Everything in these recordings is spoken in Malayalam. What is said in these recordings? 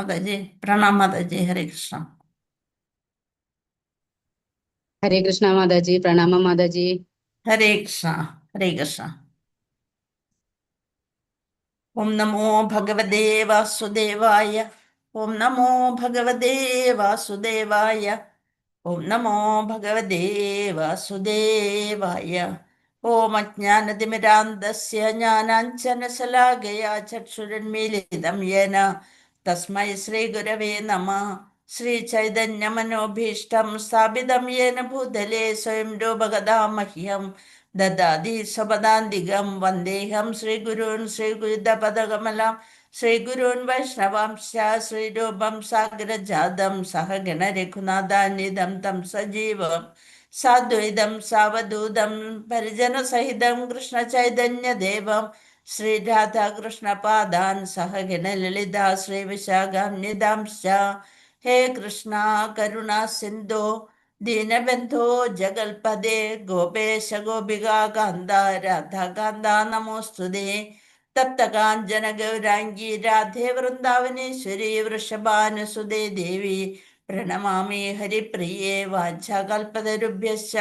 माताजी। प्रणाम माताजी। हरे कृष्ण। हरे कृष्णा माताजी। प्रणाम माताजी। हरे कृष्ण। हरे कृष्ण। ओम नमो भगवते वासुदेवाय। ओम नमो भगवते वासुदेवाय। ओम नमो भगवते वासुदेवाय। ओम अज्ञानतिमिरान्धस्य ज्ञानाञ्जनशलाकया चक्षुरुन्मीलितं येन तस्मै श्रीगुरवे नमः। श्रीचैतन्यमनोभीष्टं स्थापितं येन भूतले स्वयं रूपगदा मह्यं ददाति स्वपदान्तिकं वन्देऽहं श्रीगुरून् श्रीगुरुपदकमलं श्रीगुरून् वैष्णवांश्च श्रीरूपं साग्रजातं सहगण रघुनाथान्वितं तं सजीवं साद्वैतं सावधूतं परिजनसहितं कृष्णचैतन्यदेवं श्रीराधाकृष्णपादान् सहगण ललिता श्रीविशाखान्वितांश्च। हे कृष्णा करुणा सिन्धो दीनबन्धो जगल्पदे गोपेश गोपिका कान्ता राधा कान्ता नमोऽस्तुते। तप्तकाञ्चन गौराङ्गी राधे वृन्दावनेश्वरी वृषभानुसुते देवी प्रणमामि हरिप्रिये वाञ्छाकल्पतरुभ्यश्च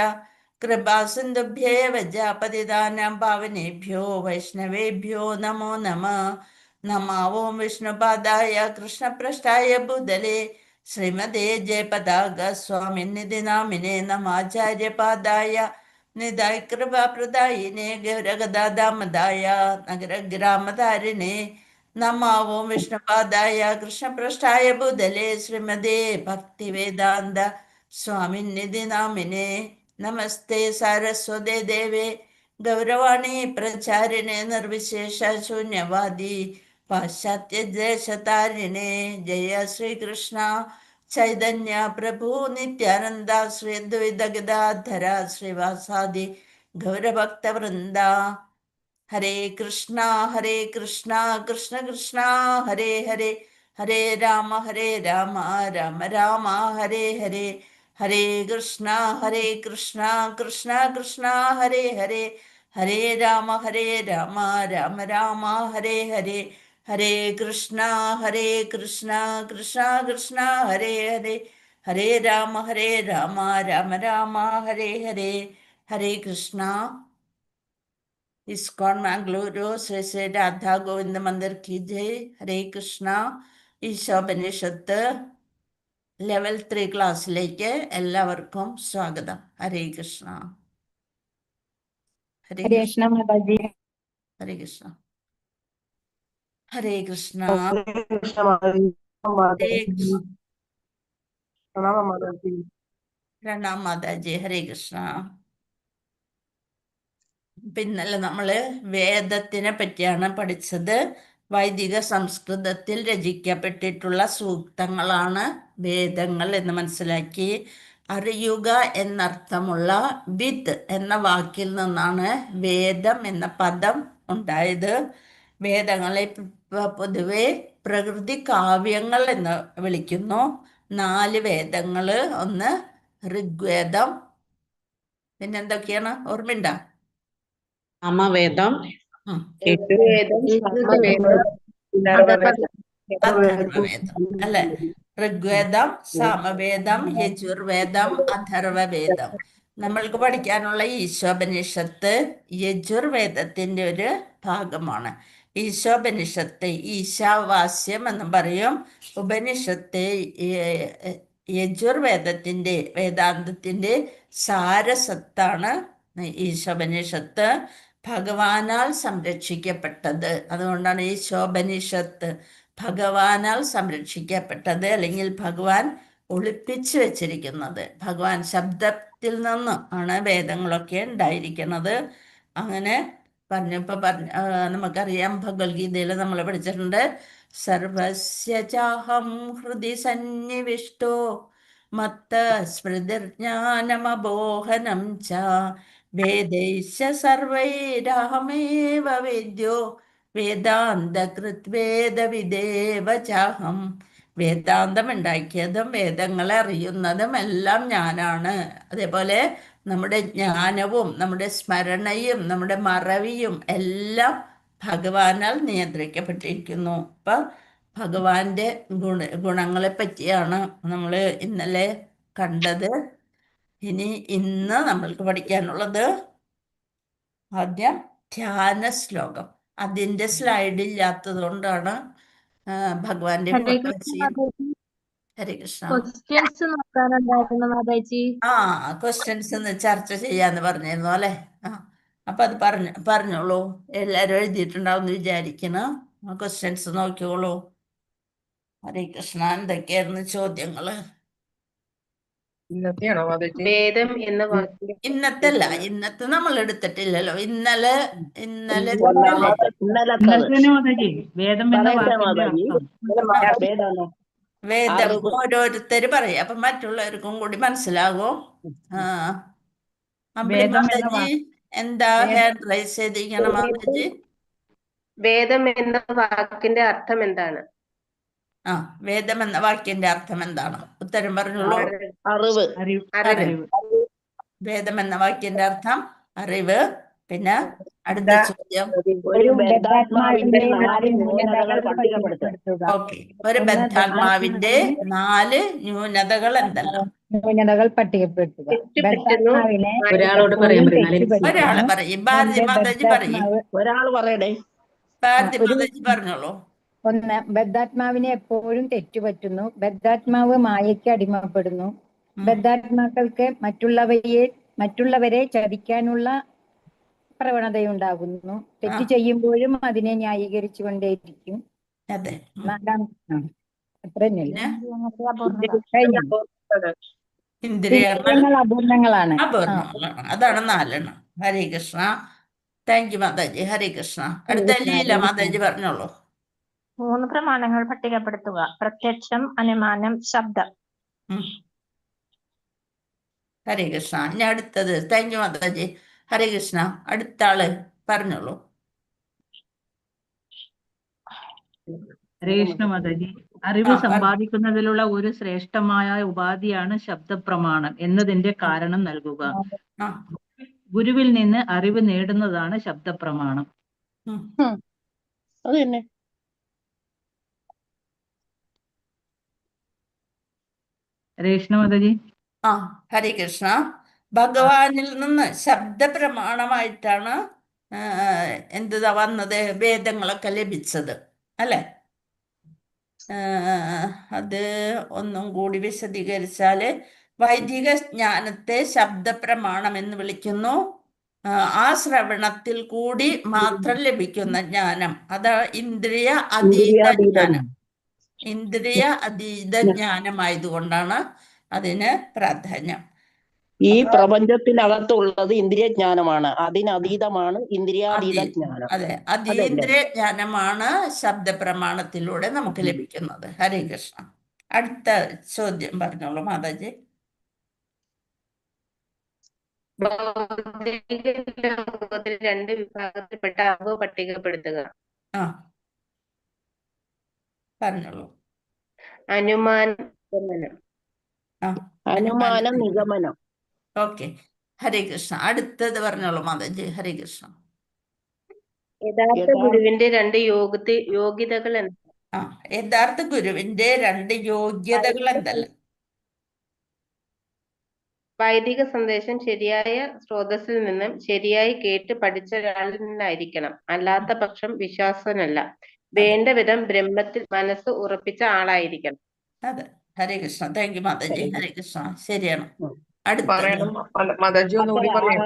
कृपासिन्धुभ्येव च पतितानां पावनेभ्यो वैष्णवेभ्यो नमो नमः। नमो ॐ विष्णुपादाय कृष्णपृष्ठाय भूतले श्रीमते जयपताक स्वामिनिधि नामिने नमाचार्यपादाय निधाय कृपाप्रदायिने गौरगदादामदाय नगरग्रामधारिणे नमो ॐ विष्णुपादाय कृष्णपृष्ठाय भूतले श्रीमते भक्तिवेदान्त स्वामिनिधि नामिने नमस्ते सारस्वते देवे गौरवाणी प्रचारिणे निर्विशेष शून्यवादी पाश्चात्यदेशतारिणे जय श्रीकृष्ण चैतन्य प्रभु नित्यानंद श्री अद्वैत गदाधर श्रीवासादि गौरभक्तवृंदा। हरे कृष्णा कृष्ण कृष्ण हरे हरे हरे राम राम राम हरे हरे हरे कृष्णा कृष्ण कृष्ण हरे हरे हरे राम राम राम हरे हरे हरे कृष्णा कृष्ण कृष्ण कृष्ण हरे हरे हरे राम राम राम हरे हरे हरे कृष्णा। इस्कॉन मैंगलुरु श्री श्री राधा गोविंद मंदिर की जय। हरे कृष्ണ। ഈശോപനിഷത്ത് ലെവൽ 3 ക്ലാസ്സിലേക്ക് എല്ലാവർക്കും സ്വാഗതം. ഹരേ കൃഷ്ണ. ഹരേ हरे കൃഷ്ണ. कृष्णा माता जी। ഹരേ കൃഷ്ണ. ഹരേ കൃഷ്ണ. हरे कृष्ण माता जी। माता ഹരേ जी കൃഷ്ണ. प्रणाम माता जी। പ്രണാം മാതാജി. ഹരേ കൃഷ്ണ. ഇന്നലെ നമ്മള് വേദത്തിനെ പറ്റിയാണ് പഠിച്ചത്. വൈദിക സംസ്കൃതത്തിൽ രചിക്കപ്പെട്ടിട്ടുള്ള സൂക്തങ്ങളാണ് വേദങ്ങൾ എന്ന് മനസ്സിലാക്കി. അറിയുക എന്നർത്ഥമുള്ള വിത്ത് എന്ന വാക്കിൽ നിന്നാണ് വേദം എന്ന പദം ഉണ്ടായത്. വേദങ്ങളെ പൊതുവെ പ്രകൃതി കാവ്യങ്ങൾ എന്ന് വിളിക്കുന്നു. 4 വേദങ്ങള്. ഒന്ന് ഋഗ്വേദം, പിന്നെന്തൊക്കെയാണ് ഓർമ്മയുണ്ടോ? सामवेदम, ഉം. ऋग्वेदम, सामवेदम, അഥർവ- अथर्ववेदम। അഥർവവേദം അല്ലെ? ഋഗ്വേദം, സാമവേദം, യജുർവേദം, അഥർവവേദം. നമ്മൾക്ക് പഠിക്കാനുള്ള ഈശോപനിഷത്ത് യജുർവേദത്തിന്റെ ഒരു ഭാഗമാണ്. ഈശോപനിഷത്ത് ഈശാവാസ്യം എന്നും പറയും. ഉപനിഷത്ത് യജുർവേദത്തിന്റെ വേദാന്തത്തിന്റെ സാരസത്താണ് ഈശോപനിഷത്ത്. ഭഗവാനാൽ സംരക്ഷിക്കപ്പെട്ടത്, അതുകൊണ്ടാണ് ഈശോപനിഷത്ത് ഭഗവാനാൽ സംരക്ഷിക്കപ്പെട്ടത്, അല്ലെങ്കിൽ ഭഗവാൻ ഒളിപ്പിച്ചു വെച്ചിരിക്കുന്നത്. ഭഗവാൻ ശബ്ദത്തിൽ നിന്ന് ആണ് വേദങ്ങളൊക്കെ ഉണ്ടായിരിക്കുന്നത്. അങ്ങനെ നമുക്കറിയാം, ഭഗവത്ഗീതയിൽ നമ്മൾ പഠിച്ചിട്ടുണ്ട്, സർവസ്യ ചാഹം ഹൃദി സന്നിവിഷ്ടോ മത്ത സ്മൃതിർജ്ഞാനമബോഹനം ച വേദൈശ്ച സർവൈരഹമേവ വേദ്യോ വേദാന്തകൃത്വേദവിദേവ ചാഹം. വേദാന്തം ഉണ്ടാക്കിയതും വേദങ്ങളെ അറിയുന്നതും എല്ലാം ഞാനാണ്. അതേപോലെ നമ്മുടെ ജ്ഞാനവും നമ്മുടെ സ്മരണയും നമ്മുടെ മറവിയും എല്ലാം ഭഗവാനാൽ നിയന്ത്രിക്കപ്പെട്ടിരിക്കുന്നു. അപ്പം ഭഗവാന്റെ ഗുണങ്ങളെ പറ്റിയാണ് നമ്മൾ ഇന്നലെ കണ്ടത്. ഇന്ന് നമ്മൾക്ക് പഠിക്കാനുള്ളത് ആദ്യം ധ്യാന ശ്ലോകം. അതിൻ്റെ സ്ലൈഡ് ഇല്ലാത്തത് കൊണ്ടാണ് ഭഗവാന്റെ ഹരേ ഫോട്ടോ കൃഷ്ണ ചെയ്യാം. മാതാജി, ഹരേ കൃഷ്ണ. ക്വസ്റ്റ്യൻസ് നോക്കാനുണ്ടായിരുന്നു മാതാജി. ക്വസ്റ്റ്യൻസ് ചർച്ച ചെയ്യാന്ന് പറഞ്ഞിരുന്നു അല്ലേ? അപ്പൊ അത് പറഞ്ഞോളൂ. എല്ലാരും എഴുതിയിട്ടുണ്ടാവും എന്ന് വിചാരിക്കുന്നു. ക്വസ്റ്റ്യൻസ് നോക്കിയോളൂ. ഹരേ കൃഷ്ണ. എന്തൊക്കെയായിരുന്നു ചോദ്യങ്ങള്? ഇന്നത്തെയാണോ മാതാജി? വേദം എന്ന വാക്കിന്റെ ഇന്നത്തെ നമ്മൾ എടുത്തിട്ടില്ലല്ലോ. ഇന്നലെ ഇന്നലത്തെ മാതാജി വേദം എന്ന വാക്കിന്റെ അർത്ഥം വേദം ഓരോരുത്തര് പറയും, അപ്പൊ മറ്റുള്ളവർക്കും കൂടി മനസ്സിലാകും. അമ്പിളി വേദം എന്ന മാതാജി എന്താ ഹാൻഡ് റൈസ് ചെയ്തിരിക്കണം മാതാജി? വേദം എന്ന വാക്കിന്റെ അർത്ഥം എന്താണ്? വേദം എന്ന വാക്കിന്റെ അർത്ഥം എന്താണ്? ഉത്തരം പറഞ്ഞോളൂ. അറിവ്. വേദം എന്ന വാക്കിന്റെ അർത്ഥം അറിവ്. പിന്നെ അടുത്ത ചോദ്യം. ഒരു ബദ്ധാത്മാവിന്റെ 4 ന്യൂനതകൾ പട്ടികപ്പെടുത്തുക. ഓക്കെ, ഒരു ബദ്ധാത്മാവിന്റെ 4 ന്യൂനതകൾ എന്തെല്ലാം? ന്യൂനതകൾ പട്ടികപ്പെടുത്തുക. ബദ്ധാത്മാവിനെ ഒരാളോട് പറയാൻ ഒരാളെ പറയും. ഭാരതി മാതാജി പറയും. ഒരാൾ പറയടേ. ഭാരതി മാതാജി പറഞ്ഞോളൂ. 1, ബദ്ധാത്മാവിനെ എപ്പോഴും തെറ്റുപറ്റുന്നു. ബദ്ധാത്മാവ് മായയ്ക്ക് അടിമപ്പെടുന്നു. ബദ്ധാത്മാക്കൾക്ക് മറ്റുള്ളവരെ ചതിക്കാനുള്ള പ്രവണതയുണ്ടാകുന്നു. തെറ്റ് ചെയ്യുമ്പോഴും അതിനെ ന്യായീകരിച്ചുകൊണ്ടേയിരിക്കും. അതെ. അത്ര തന്നെയല്ലേ? ഇന്ദ്രിയങ്ങൾ ഇന്ദ്രിയങ്ങൾ അപൂർണങ്ങളാണ്. അപൂർണ്ണങ്ങളാണ്. അതാണ് 4. ഹരേ കൃഷ്ണ. Thank you Mataji. ഹരേ കൃഷ്ണ. അടുത്ത ലീല മാതാജി പറഞ്ഞോളൂ. 3 പ്രമാണങ്ങൾ പട്ടികപ്പെടുത്തുക. പ്രത്യക്ഷം, അനുമാനം, ശബ്ദം. ഹരേ കൃഷ്ണ. ഇനി അടുത്തത്. Thank you Mataji. ഹരേ കൃഷ്ണ. അടുത്ത ആള് പറഞ്ഞോളൂ. ഹരേ കൃഷ്ണ മാതാജി. അറിവ് സമ്പാദിക്കുന്നതിലുള്ള ഒരു ശ്രേഷ്ഠമായ ഉപാധിയാണ് ശബ്ദപ്രമാണം എന്നതിന്റെ കാരണം നൽകുക. ഗുരുവിൽ നിന്ന് അറിവ് നേടുന്നതാണ് ശബ്ദപ്രമാണം. അത് തന്നെ. ഹരേ കൃഷ്ണ മാതാജി. ഹരേ കൃഷ്ണ. ഭഗവാനിൽ നിന്ന് ശബ്ദപ്രമാണമായിട്ടാണ് എന്താ വന്നത്, വേദങ്ങളൊക്കെ ലഭിച്ചത് അല്ലെ? അത് ഒന്നും കൂടി വിശദീകരിച്ചാല്, വൈദിക ജ്ഞാനത്തെ ശബ്ദപ്രമാണം എന്ന് വിളിക്കുന്നു. ആ ശ്രവണത്തിൽ കൂടി മാത്രം ലഭിക്കുന്ന ജ്ഞാനം, അത് ഇന്ദ്രിയ അതീത ജ്ഞാനം. ഇന്ദ്രിയ അതീത ജ്ഞാനമായതുകൊണ്ടാണ് അതിന് പ്രാധാന്യം. ഈ പ്രപഞ്ചത്തിനകത്തുള്ളത് ഇന്ദ്രിയ ജ്ഞാനമാണ്, അതിനതീതമാണ് ഇന്ദ്രിയാതീത ജ്ഞാനം. അതെ, അതീന്ദ്രിയ ജ്ഞാനമാണ് ശബ്ദപ്രമാണത്തിലൂടെ നമുക്ക് ലഭിക്കുന്നത്. ഹരേ കൃഷ്ണ. അടുത്ത ചോദ്യം പറഞ്ഞോളൂ മാതാജി. ലോകത്തിൽ 2 വിഭാഗത്തിൽപ്പെട്ട അറിവ് പട്ടികപ്പെടുത്തുക. പറഞ്ഞോളൂ. അനുമാനം, നിഗമനം. ഓക്കെ, ഹരേ കൃഷ്ണ. അടുത്തത് പറഞ്ഞോളൂ മാതാജി. ഹരേ കൃഷ്ണ. യഥാർത്ഥ ഗുരുവിന്റെ 2 യോഗ്യതകൾ എന്താണ്? യഥാർത്ഥ ഗുരുവിന്റെ 2 യോഗ്യതകൾ എന്തല്ല? വൈദിക സന്ദേശം ശരിയായ സ്രോതസ്സിൽ നിന്നും ശരിയായി കേട്ട് പഠിച്ച ഒരാളിൽ നിന്നായിരിക്കണം. അല്ലാത്ത പക്ഷം വിശ്വാസനല്ല. വേണ്ട വിധം ബ്രഹ്മത്തിൽ മനസ്സ് ഉറപ്പിച്ച ആളായിരിക്കണം. അതെ, ഹരേ കൃഷ്ണ. Thank you Mataji. ഹരേ കൃഷ്ണ. ശരിയാണ്. മാതാജി ഒന്നുകൂടി പറയാം.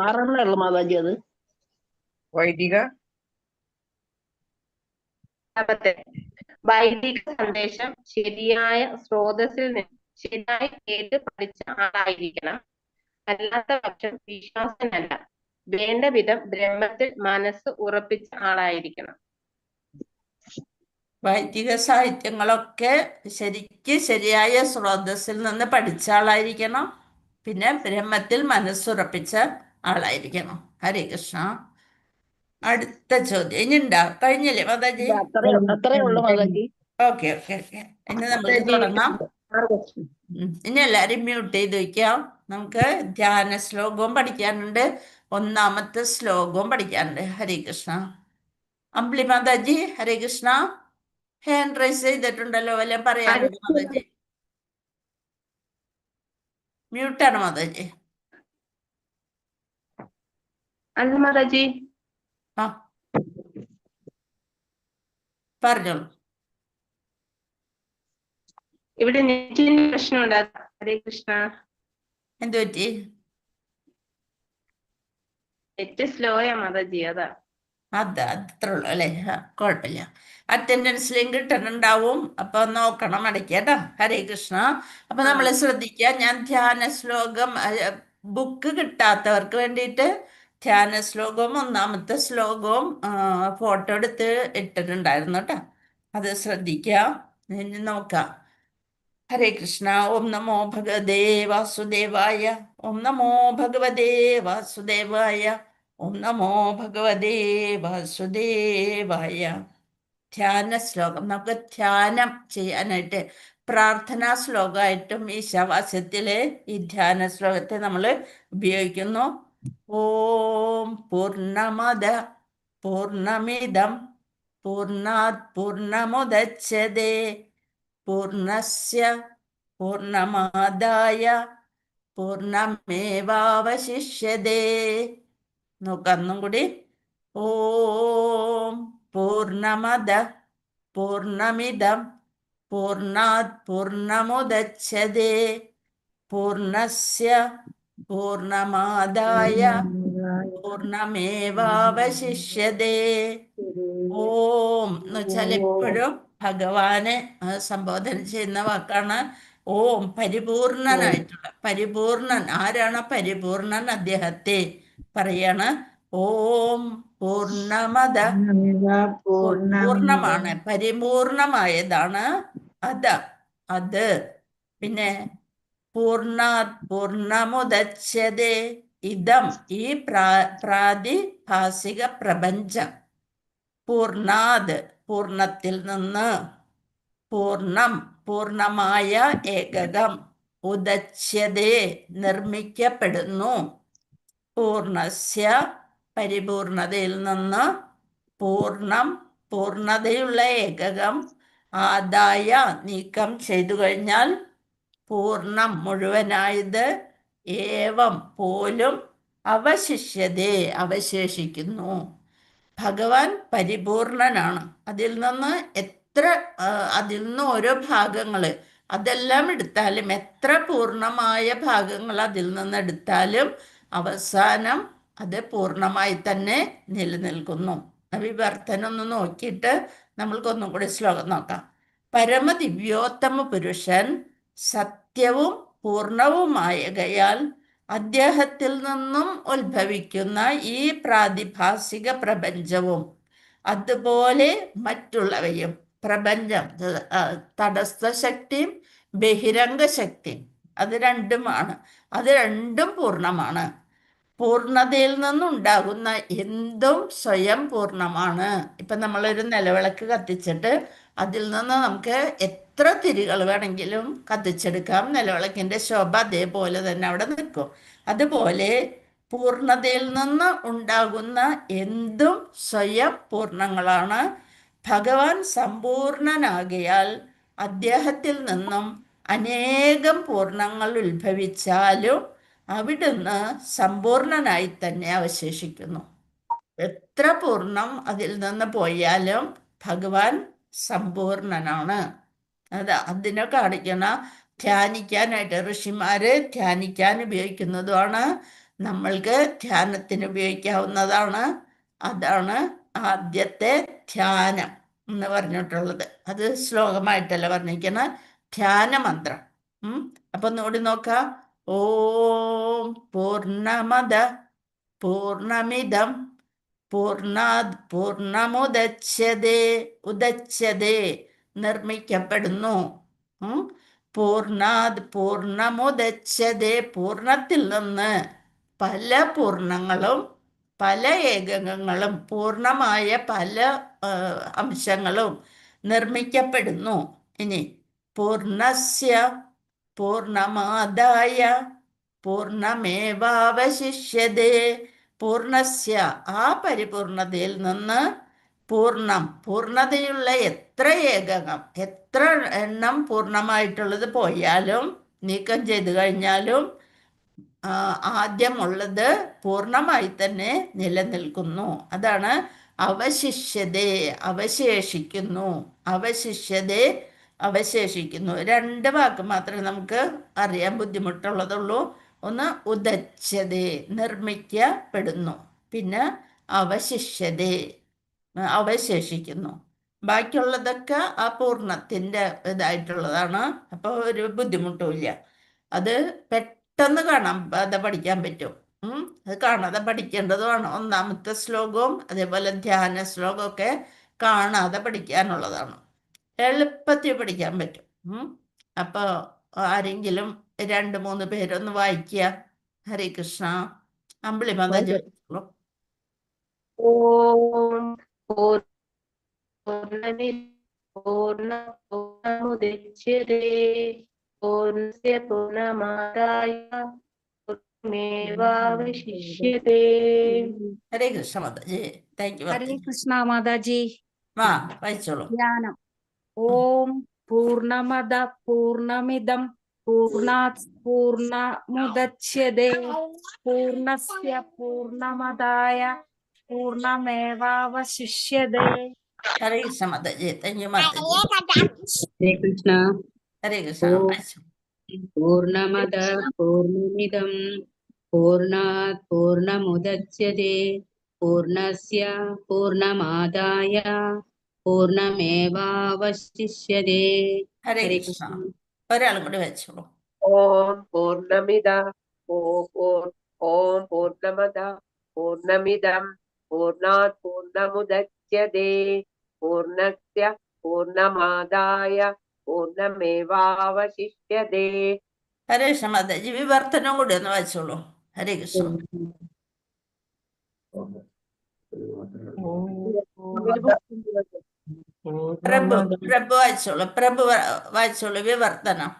6 ഉള്ളു മാതാജി. അത് വൈദിക സന്ദേശം ശരിയായ സ്രോതസ്സിൽ നിന്ന് ശരിയായി കേട്ട് പഠിച്ച ആളായിരിക്കണം. അല്ലാത്ത പക്ഷം വിശ്വാസനല്ല. വേണ്ട വിധം ബ്രഹ്മത്തിൽ മനസ്സ് ഉറപ്പിച്ച ആളായിരിക്കണം. വൈദിക സാഹിത്യങ്ങളൊക്കെ ശരിയായ സ്രോതസ്സിൽ നിന്ന് പഠിച്ച ആളായിരിക്കണം. പിന്നെ ബ്രഹ്മത്തിൽ മനസ്സുറപ്പിച്ച ആളായിരിക്കണം. ഹരേ കൃഷ്ണ. അടുത്ത ചോദ്യം ഇനി ഉണ്ടാ? കഴിഞ്ഞില്ലേ മാതാജി? അത്രേ ഉള്ളു മാതാജി. ഓക്കെ. ഇനി നമുക്ക് തുടങ്ങാം. ഇനി എല്ലാരും മ്യൂട്ട് ചെയ്ത് വെക്കാം. നമുക്ക് ധ്യാന ശ്ലോകവും പഠിക്കാനുണ്ട്, 1ാമത്തെ ശ്ലോകവും പഠിക്കാനുണ്ട്. ഹരേ കൃഷ്ണ. അമ്പിളി മാതാജി. ഹരേ കൃഷ്ണ. ഹാൻഡ് റൈസ് ചെയ്തിട്ടുണ്ടല്ലോ, വല്ല പറയാനുണ്ടോ മാതാജി? മ്യൂട്ടാണ് മാതാജി. അല്ല മാതാജി, ആ പറഞ്ഞോളൂ. ഇവിടെ നെറ്റിന്റെ പ്രശ്നമുണ്ട്. ഹരേ കൃഷ്ണ. എന്തു പറ്റി? നെറ്റ് സ്ലോയാ മാതാജി, അതാ. അത്രേ ഉള്ളൂ അല്ലേ? കുഴപ്പമില്ല. അറ്റൻഡൻസ് ലിങ്ക് ഇട്ടിട്ടുണ്ടാവും, അപ്പൊ നോക്കണം ഇടയ്ക്ക് കേട്ടോ. ഹരേ കൃഷ്ണ. അപ്പൊ നമ്മൾ ശ്രദ്ധിക്കുക, ഞാൻ ധ്യാന ശ്ലോകം ബുക്ക് കിട്ടാത്തവർക്ക് വേണ്ടിയിട്ട് ധ്യാന ശ്ലോകവും 1-ാമത്തെ ശ്ലോകവും ഫോട്ടോ എടുത്ത് ഇട്ടിട്ടുണ്ടായിരുന്നു കേട്ടോ. അത് ശ്രദ്ധിക്കുക. ഇനി നോക്കാം. ഹരേ കൃഷ്ണ. ഓം നമോ ഭഗവതേ വാസുദേവായ. ഓം നമോ ഭഗവതേ വാസുദേവായ. ഓം നമോ ഭഗവതേ വാസുദേവായ. ധ്യാന ശ്ലോകം നമുക്ക് ധ്യാനം ചെയ്യാനായിട്ട് പ്രാർത്ഥനാ ശ്ലോകമായിട്ടും ഈശാവാസ്യത്തിലെ ഈ ധ്യാന ശ്ലോകത്തെ നമ്മൾ ഉപയോഗിക്കുന്നു. ഓം പൂർണ്ണമദ പൂർണ്ണമിദം പൂർണ്ണാത് പൂർണ്ണമുദച്യതേ പൂർണ്ണസ്യ പൂർണ്ണമാദായ പൂർണ്ണമേവാവശിഷ്യതേ. നോക്കൊന്നും കൂടി. ഓം പൂർണ്ണമദ പൂർണ്ണമിദം പൂർണ്ണാത് പൂർണ്ണമുദച്യതേ പൂർണ്ണസ്യ പൂർണ്ണമാദായ പൂർണ്ണമേവാവശിഷ്യതേ. ഓം എന്ന് വെച്ചാൽ എപ്പോഴും ഭഗവാനെ സംബോധന ചെയ്യുന്ന വാക്കാണ് ഓം. പരിപൂർണനായിട്ടുള്ള, പരിപൂർണൻ. ആരാണ് പരിപൂർണൻ? അദ്ദേഹത്തെ പറയാണ്. ഓം പൂർണ്ണമദ, പൂർണ്ണമാണ്, പരിപൂർണമായതാണ് അത്. പിന്നെ പൂർണ്ണാത് പൂർണ്ണമുദച്യതേ ഇദം, ഈ പ്രാതിഭാസിക പ്രപഞ്ചം. പൂർണ്ണാത് പൂർണ്ണത്തിൽ നിന്ന്, പൂർണ്ണം പൂർണ്ണമായ ഏകകം, ഉദച്യതേ നിർമ്മിക്കപ്പെടുന്നു, പൂർണ്ണസ്യ പരിപൂർണതയിൽ നിന്ന്, പൂർണ്ണം പൂർണ്ണതയുള്ള ഏകകം, ആദായ നീക്കം ചെയ്തു കഴിഞ്ഞാൽ, പൂർണ്ണം മുഴുവനായത്, ഏവം പോലും, അവശിഷ്യതേ അവശേഷിക്കുന്നു. ഭഗവാൻ പരിപൂർണനാണ്. അതിൽ നിന്ന് അതിൽ നിന്ന് ഓരോ ഭാഗങ്ങൾ അതെല്ലാം എടുത്താലും, എത്ര പൂർണ്ണമായ ഭാഗങ്ങൾ അതിൽ നിന്ന് എടുത്താലും അവസാനം അത് പൂർണ്ണമായി തന്നെ നിലനിൽക്കുന്നു. വിവർത്തനം ഒന്ന് നോക്കിയിട്ട് നമ്മൾക്കൊന്നും കൂടി ശ്ലോകം നോക്കാം. പരമദിവ്യോത്തമ പുരുഷൻ സത്യവും പൂർണ്ണവുമായകയാൽ അദ്ദേഹത്തിൽ നിന്നും ഉത്ഭവിക്കുന്ന ഈ പ്രാതിഭാസിക പ്രപഞ്ചവും അതുപോലെ മറ്റുള്ളവയും, പ്രപഞ്ചം തടസ്ഥ ശക്തിയും ബഹിരംഗ ശക്തിയും, അത് രണ്ടുമാണ്. അത് രണ്ടും പൂർണ്ണമാണ്. പൂർണ്ണതയിൽ നിന്നുണ്ടാകുന്ന എന്തും സ്വയം പൂർണ്ണമാണ്. ഇപ്പം നമ്മളൊരു നിലവിളക്ക് കത്തിച്ചിട്ട് അതിൽ നിന്ന് നമുക്ക് എത്ര തിരികൾ വേണമെങ്കിലും കത്തിച്ചെടുക്കാം. നിലവിളക്കിൻ്റെ ശോഭ അതേപോലെ തന്നെ അവിടെ നിൽക്കും. അതുപോലെ പൂർണ്ണതയിൽ നിന്ന് ഉണ്ടാകുന്ന എന്തും സ്വയം പൂർണ്ണങ്ങളാണ്. ഭഗവാൻ സമ്പൂർണനാകയാൽ അദ്ദേഹത്തിൽ നിന്നും അനേകം പൂർണ്ണങ്ങൾ ഉത്ഭവിച്ചാലും അവിടുന്ന് സമ്പൂർണനായി തന്നെ അവശേഷിക്കുന്നു. എത്ര പൂർണ്ണം അതിൽ നിന്ന് പോയാലും ഭഗവാൻ സമ്പൂർണനാണ്. അതിനെ കാണിക്കണ ധ്യാനിക്കാനായിട്ട് ഋഷിമാര് ധ്യാനിക്കാൻ ഉപയോഗിക്കുന്നതുമാണ്, നമ്മൾക്ക് ധ്യാനത്തിന് ഉപയോഗിക്കാവുന്നതാണ്. അതാണ് ആദ്യത്തെ ധ്യാനം എന്ന് പറഞ്ഞിട്ടുള്ളത്. അത് ശ്ലോകമായിട്ടല്ല പറഞ്ഞിരിക്കുന്ന ധ്യാനമന്ത്രം. അപ്പൊ ഒന്നുകൂടി നോക്കാം. ഓം പൂർണ്ണമദ പൂർണ്ണമിദം പൂർണ്ണാത് ഉദച്യതേ നിർമ്മിക്കപ്പെടുന്നു. പൂർണ്ണാത് പൂർണ്ണമുദച്യതേ പൂർണ്ണത്തിൽ നിന്ന് പല പൂർണ്ണങ്ങളും പല ഏകകങ്ങളും പൂർണ്ണമായ പല അംശങ്ങളും നിർമ്മിക്കപ്പെടുന്നു. ഇനി പൂർണ്ണസ്യ പൂർണ്ണമാദായ പൂർണ്ണമേവാവശിഷ്യതേ പൂർണ്ണസ്യ ആ പരിപൂർണതയിൽ നിന്ന് പൂർണ്ണം, പൂർണ്ണതയുള്ള എത്ര ഏകകം, എത്ര എണ്ണം പൂർണ്ണമായിട്ടുള്ളത് പോയാലും നീക്കം ചെയ്തു കഴിഞ്ഞാലും ആദ്യമുള്ളത് പൂർണ്ണമായി തന്നെ നിലനിൽക്കുന്നു. അതാണ് അവശിഷ്യതേ, അവശേഷിക്കുന്നു, അവശിഷ്യതേ, അവശേഷിക്കുന്നു. രണ്ട് വാക്ക് മാത്രമേ നമുക്ക് അറിയാൻ ബുദ്ധിമുട്ടുള്ളതുള്ളൂ. ഒന്ന് ഉദച്യതേ, നിർമ്മിക്കപ്പെടുന്നു, പിന്നെ അവശിഷ്യതേ, അവശേഷിക്കുന്നു. ബാക്കിയുള്ളതൊക്കെ ആ പൂർണ്ണത്തിൻ്റെ ഇതായിട്ടുള്ളതാണ്. അപ്പോൾ ഒരു ബുദ്ധിമുട്ടുമില്ല. അത് പെട്ടെന്ന് കാണാതെ പഠിക്കാൻ പറ്റും. അത് കാണാതെ പഠിക്കേണ്ടതുമാണ്. ഒന്നാമത്തെ ശ്ലോകവും അതേപോലെ ധ്യാന ശ്ലോകമൊക്കെ കാണാതെ പഠിക്കാനുള്ളതാണ്. എളുപ്പത്തിൽ പഠിക്കാൻ പറ്റും. അപ്പോൾ ആരെങ്കിലും 2-3 പേരൊന്ന് വായിക്കുക. ഹരേ കൃഷ്ണ. അമ്പിളി മാതാജി വായിച്ചോളൂ. ഓം പൂർണ്ണമുദച്യതേ പൂർണ്ണസ്യ പൂർണ്ണമാദായ പൂർണ്ണമേവാവശിഷ്യതേ. ഹരേ കൃഷ്ണ മാതാജി. Thank you. ഹരേ കൃഷ്ണ മാതാജി. വായിച്ചോളൂ. ധ്യാനം. ഓം പൂർണ്ണമദ പൂർണ്ണമിദം പൂർണ്ണാത് പൂർണ്ണമുദച്യതേ പൂർണ്ണസ്യ പൂർണ്ണമദായ പൂർണ്ണമേവാവശിഷ്യതേ. ഹരേ കൃഷ്ണ മാതാജി. Thank you Mataji. ഹരേ കൃഷ്ണ. ഹരേ കൃഷ്ണ. വായിച്ചു. പൂർണ്ണമദ പൂർണ്ണമിദം പൂർണ്ണാത് പൂർണ്ണമുദച്യതേ പൂർണ്ണസ്യ പൂർണ്ണമാദായ പൂർണ്ണമേവാവശിഷ്യതേ. ഹരേ കൃഷ്ണ. ഒരാളും കൂടി വായിച്ചോളൂ. ഓം പൂർണ്ണമിദ ഓം പൂർണ്ണമദ പൂർണ്ണമിദം പൂർണ്ണാത് പൂർണ്ണമുദച്യതേ പൂർണ്ണസ്യ പൂർണ്ണമാദായ പൂർണ്ണമേവാവശിഷ്യതേ. ഹരേ കൃഷ്ണ മാതാജി. വിവർത്തനം കൂടി ഒന്ന് വായിച്ചോളൂ. ഹരേ കൃഷ്ണ. പ്രഭു വായിച്ചോളൂ. പ്രഭു വായിച്ചോളൂ വിവർത്തനം.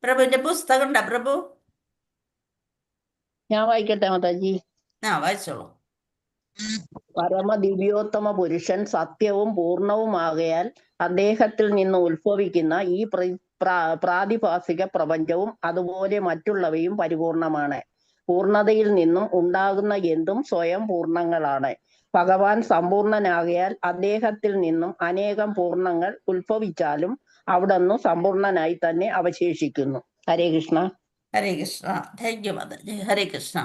പ്രഭുവിന്റെ പുസ്തകം ഉണ്ടോ പ്രഭു? ഞാൻ വായിക്കട്ടെ മാതാജി. വായിച്ചോളൂ. പരമദിവ്യോത്തമ പുരുഷൻ സത്യവും പൂർണ്ണവുമാകയാൽ അദ്ദേഹത്തിൽ നിന്ന് ഉത്ഭവിക്കുന്ന ഈ പ്രാതിഭാസിക പ്രപഞ്ചവും അതുപോലെ മറ്റുള്ളവയും പരിപൂർണമാണ്. പൂർണ്ണതയിൽ നിന്നും ഉണ്ടാകുന്ന എന്തും സ്വയം പൂർണ്ണങ്ങളാണ്. ഭഗവാൻ സമ്പൂർണനാകയാൽ അദ്ദേഹത്തിൽ നിന്നും അനേകം പൂർണ്ണങ്ങൾ ഉത്ഭവിച്ചാലും അവിടുന്ന് സമ്പൂർണനായി തന്നെ അവശേഷിക്കുന്നു. ഹരേ കൃഷ്ണ. ഹരേ കൃഷ്ണ. Thank you Mataji. ഹരേ കൃഷ്ണ.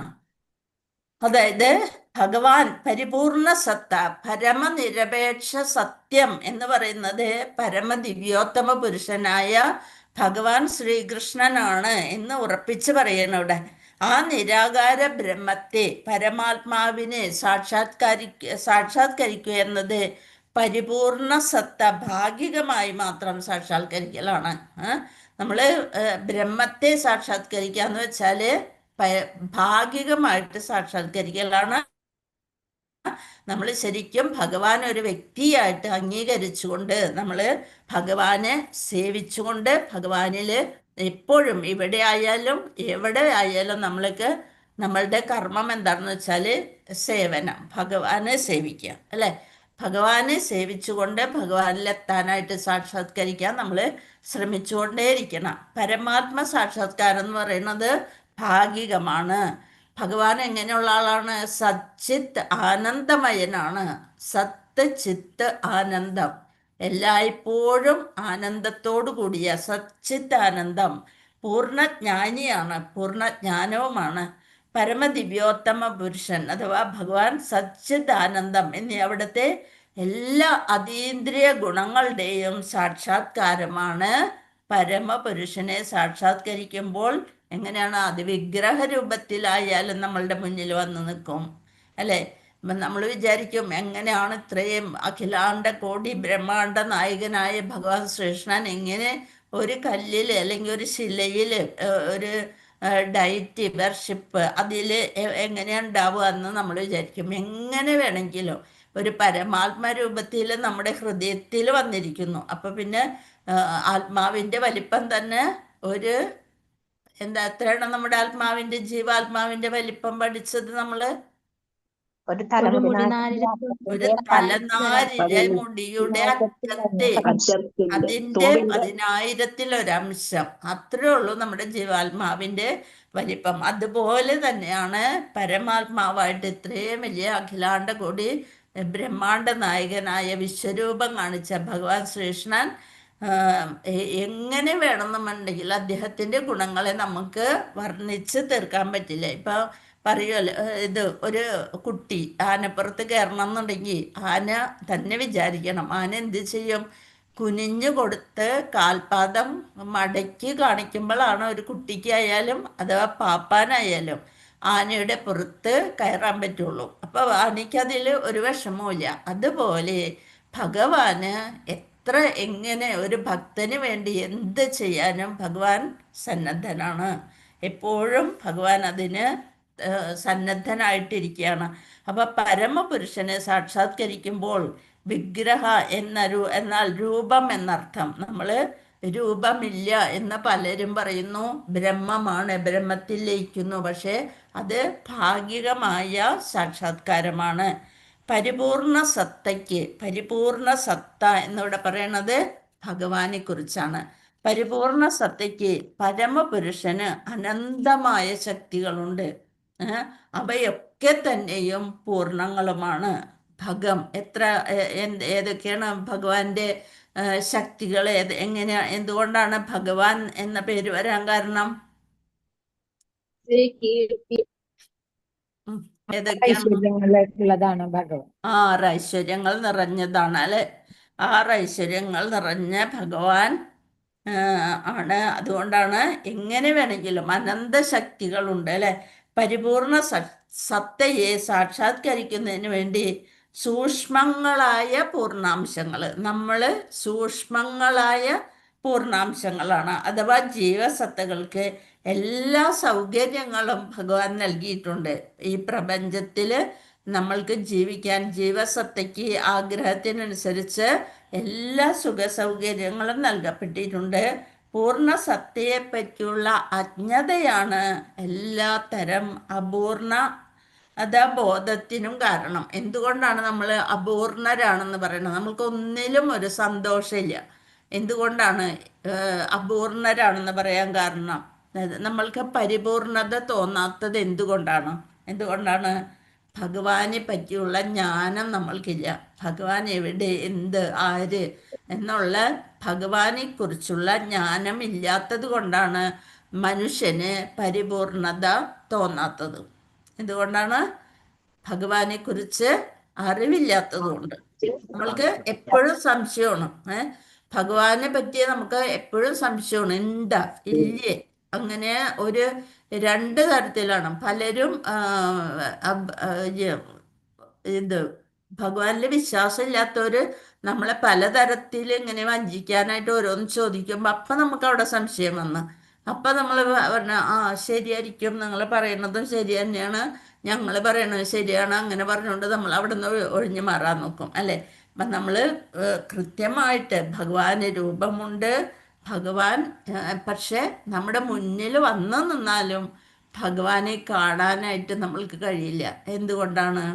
അതായത് ഭഗവാൻ പരിപൂർണ സത്ത, പരമനിരപേക്ഷ സത്യം എന്ന് പറയുന്നത് പരമദിവ്യോത്തമ പുരുഷനായ ഭഗവാൻ ശ്രീകൃഷ്ണനാണ് എന്ന് ഉറപ്പിച്ച് പറയണം ഇവിടെ. ആ നിരാകാര ബ്രഹ്മത്തെ, പരമാത്മാവിനെ സാക്ഷാത്കരിക്കുക എന്നത് പരിപൂർണ സത്ത ഭാഗികമായി മാത്രം സാക്ഷാത്കരിക്കലാണ്. നമ്മൾ ബ്രഹ്മത്തെ സാക്ഷാത്കരിക്കുക എന്ന് വെച്ചാൽ ഭാഗികമായിട്ട് സാക്ഷാത്കരിക്കലാണ്. നമ്മൾ ശരിക്കും ഭഗവാൻ ഒരു വ്യക്തിയായിട്ട് അംഗീകരിച്ചുകൊണ്ട് നമ്മൾ ഭഗവാനെ സേവിച്ചുകൊണ്ട് ഭഗവാനിൽ എപ്പോഴും ഇവിടെ ആയാലും എവിടെ ആയാലും നമ്മളുടെ കർമ്മം എന്താണെന്ന് വെച്ചാൽ സേവനം, ഭഗവാനെ സേവിക്കുക അല്ലേ. ഭഗവാനെ സേവിച്ചുകൊണ്ട് ഭഗവാനിലെത്താനായിട്ട് സാക്ഷാത്കരിക്കാൻ നമ്മൾ ശ്രമിച്ചുകൊണ്ടേയിരിക്കണം. പരമാത്മ സാക്ഷാത്കാരം എന്ന് പറയുന്നത് ഭാഗികമാണ്. ഭഗവാൻ എങ്ങനെയുള്ള ആളാണ്? സച്ചിത്ത് ആനന്ദമയനാണ്. സത്ത് ചിത്ത് ആനന്ദം, എല്ലായ്പ്പോഴും ആനന്ദത്തോടു കൂടിയ സച്ചിത്ത് ആനന്ദം. പൂർണ്ണജ്ഞാനിയാണ്, പൂർണ്ണജ്ഞാനവുമാണ്. പരമദിവ്യോത്തമ പുരുഷൻ അഥവാ ഭഗവാൻ സച്ചിത് ആനന്ദം എന്നീ അവിടുത്തെ എല്ലാ അതീന്ദ്രിയ ഗുണങ്ങളുടെയും സാക്ഷാത്കാരമാണ്. പരമപുരുഷനെ സാക്ഷാത്കരിക്കുമ്പോൾ എങ്ങനെയാണ്? അത് വിഗ്രഹ രൂപത്തിലായാലും നമ്മളുടെ മുന്നിൽ വന്ന് നിൽക്കും അല്ലേ. നമ്മൾ വിചാരിക്കും എങ്ങനെയാണ് ഇത്രയും അഖിലാണ്ട കോടി ബ്രഹ്മാണ്ട നായകനായ ഭഗവാൻ ശ്രീകൃഷ്ണൻ എങ്ങനെ ഒരു കല്ലിൽ അല്ലെങ്കിൽ ഒരു ശിലയിൽ ഒരു ഡയറ്റ് വർഷിപ്പ് അതിൽ എങ്ങനെയാണ് ഉണ്ടാവുക എന്ന് നമ്മൾ വിചാരിക്കും. എങ്ങനെ വേണമെങ്കിലും ഒരു പരമാത്മ രൂപത്തിൽ നമ്മുടെ ഹൃദയത്തിൽ വന്നിരിക്കുന്നു. അപ്പം പിന്നെ ആത്മാവിൻ്റെ വലിപ്പം തന്നെ ഒരു എത്രയാണ് നമ്മുടെ ജീവാത്മാവിൻ്റെ വലിപ്പം പഠിച്ചത് നമ്മൾ? ഒരു തലമുടി ഒരു തലനാരിഴ മുടിയുടെ അറ്റത്തെ അറ്റത്തിന്റെ അതിന്റെ തുമ്പിന്റെ 10,000-ൽ-1 അത്രേ ഉള്ളൂ നമ്മുടെ ജീവാത്മാവിന്റെ വലിപ്പം. അതുപോലെ തന്നെയാണ് പരമാത്മാവായിട്ട് ഇത്രയും വലിയ അഖിലാണ്ട കോടി ബ്രഹ്മാണ്ട നായകനായ വിശ്വരൂപം കാണിച്ച ഭഗവാൻ ശ്രീകൃഷ്ണൻ എങ്ങനെ വേണമെന്നുണ്ടെങ്കിൽ അദ്ദേഹത്തിന്റെ ഗുണങ്ങളെ നമുക്ക് വർണ്ണിച്ച് തീർക്കാൻ പറ്റില്ല. ഇപ്പൊ പറയുമല്ലോ, ഇത് ഒരു കുട്ടി ആനപ്പുറത്ത് കയറണം എന്നുണ്ടെങ്കിൽ ആന തന്നെ വിചാരിക്കണം, ആന എന്ത് ചെയ്യും? കുനിഞ്ഞു കൊടുത്ത് കാൽപാദം മടക്കി കാണിക്കുമ്പോഴാണ് ഒരു കുട്ടിക്കായാലും അഥവാ പാപ്പാനായാലും ആനയുടെ പുറത്ത് കയറാൻ പറ്റുള്ളൂ. അപ്പൊ ആനയ്ക്കതിൽ ഒരു വിഷമവുമില്ല. അതുപോലെ ഭഗവാന് എങ്ങനെ ഒരു ഭക്തന് വേണ്ടി എന്ത് ചെയ്യാനും ഭഗവാൻ സന്നദ്ധനാണ്. എപ്പോഴും ഭഗവാൻ അതിന് സന്നദ്ധനായിട്ടിരിക്കുകയാണ്. അപ്പൊ പരമപുരുഷനെ സാക്ഷാത്കരിക്കുമ്പോൾ വിഗ്രഹ എന്നാൽ രൂപം എന്നർത്ഥം. നമ്മള് രൂപമില്ല എന്ന് പലരും പറയുന്നു, ബ്രഹ്മമാണ്, ബ്രഹ്മത്തിൽ ലയിക്കുന്നു. പക്ഷെ അത് ഭാഗികമായ സാക്ഷാത്കാരമാണ്. പരിപൂർണ സത്ത എന്നിവിടെ പറയണത് ഭഗവാനെ കുറിച്ചാണ്. പരിപൂർണ സത്തയ്ക്ക് പരമപുരുഷന് അനന്തമായ ശക്തികളുണ്ട്. അവയൊക്കെ തന്നെയും പൂർണ്ണങ്ങളുമാണ്. ഏതൊക്കെയാണ് ഭഗവാന്റെ ശക്തികൾ? എന്തുകൊണ്ടാണ് ഭഗവാൻ എന്ന പേര് വരാൻ കാരണം? ഐശ്വര്യങ്ങളുള്ളതാണ് ഭഗവാൻ. 6 ഐശ്വര്യങ്ങൾ നിറഞ്ഞതാണ് അല്ലെ. 6 ഐശ്വര്യങ്ങൾ നിറഞ്ഞ ഭഗവാൻ ആണ്. അതുകൊണ്ടാണ് എങ്ങനെ വേണമെങ്കിലും അനന്ത ശക്തികളുണ്ട് അല്ലെ. പരിപൂർണ സത്തയെ സാക്ഷാത്കരിക്കുന്നതിന് വേണ്ടി സൂക്ഷ്മങ്ങളായ പൂർണ്ണാംശങ്ങൾ, നമ്മള് സൂക്ഷ്മങ്ങളായ പൂർണ്ണാംശങ്ങളാണ്. അഥവാ ജീവസത്തകൾക്ക് എല്ലാ സൗകര്യങ്ങളും ഭഗവാൻ നൽകിയിട്ടുണ്ട്. ഈ പ്രപഞ്ചത്തില് നമ്മൾക്ക് ജീവിക്കാൻ ജീവസത്തയ്ക്ക് ആഗ്രഹത്തിനനുസരിച്ച് എല്ലാ സുഖ സൗകര്യങ്ങളും നൽകപ്പെട്ടിട്ടുണ്ട്. പൂർണ്ണ സത്തയെ പറ്റിയുള്ള അജ്ഞതയാണ് എല്ലാ തരം ബോധത്തിനും കാരണം. എന്തുകൊണ്ടാണ് നമ്മൾ അപൂർണരാണെന്ന് പറയുന്നത്? നമ്മൾക്കൊന്നിലും ഒരു സന്തോഷമില്ല. എന്തുകൊണ്ടാണ് അപൂർണരാണെന്ന് പറയാൻ കാരണം? നമ്മൾക്ക് പരിപൂർണത തോന്നാത്തത് എന്തുകൊണ്ടാണ്? ഭഗവാനെ പറ്റിയുള്ള ജ്ഞാനം നമ്മൾക്കില്ല. ഭഗവാൻ എവിടെ, എന്ത്, ആര് എന്നുള്ള ഭഗവാനെ കുറിച്ചുള്ള ജ്ഞാനം ഇല്ലാത്തത് കൊണ്ടാണ് മനുഷ്യന് പരിപൂർണത തോന്നാത്തത്. എന്തുകൊണ്ടാണ്? ഭഗവാനെ കുറിച്ച് അറിവില്ലാത്തതുകൊണ്ട്. നമ്മൾക്ക് എപ്പോഴും സംശയമാണ്. ഭഗവാനെ പറ്റി നമുക്ക് എപ്പോഴും സംശയമാണ്. എന്താ, ഇല്ലേ? അങ്ങനെ ഒരു 2 തരത്തിലാണ്. പലരും ഭഗവാനിൽ വിശ്വാസം ഇല്ലാത്തവര് നമ്മളെ പലതരത്തിൽ ഇങ്ങനെ വഞ്ചിക്കാനായിട്ട് ഓരോന്ന് ചോദിക്കുമ്പോൾ അപ്പം നമുക്ക് അവിടെ സംശയം വന്ന്, അപ്പം നമ്മൾ പറഞ്ഞ ശരിയായിരിക്കും, നിങ്ങൾ പറയുന്നതും ശരി തന്നെയാണ്, ഞങ്ങൾ പറയണത് ശരിയാണ്, അങ്ങനെ പറഞ്ഞുകൊണ്ട് നമ്മൾ അവിടെ നിന്ന് ഒഴിഞ്ഞു മാറാൻ നോക്കും അല്ലേ. അപ്പം നമ്മൾ കൃത്യമായിട്ട് ഭഗവാന് രൂപമുണ്ട്. ഭഗവാൻ പക്ഷെ നമ്മുടെ മുന്നിൽ വന്നു നിന്നാലും ഭഗവാനെ കാണാനായിട്ട് നമ്മൾക്ക് കഴിയില്ല. എന്തുകൊണ്ടാണ്?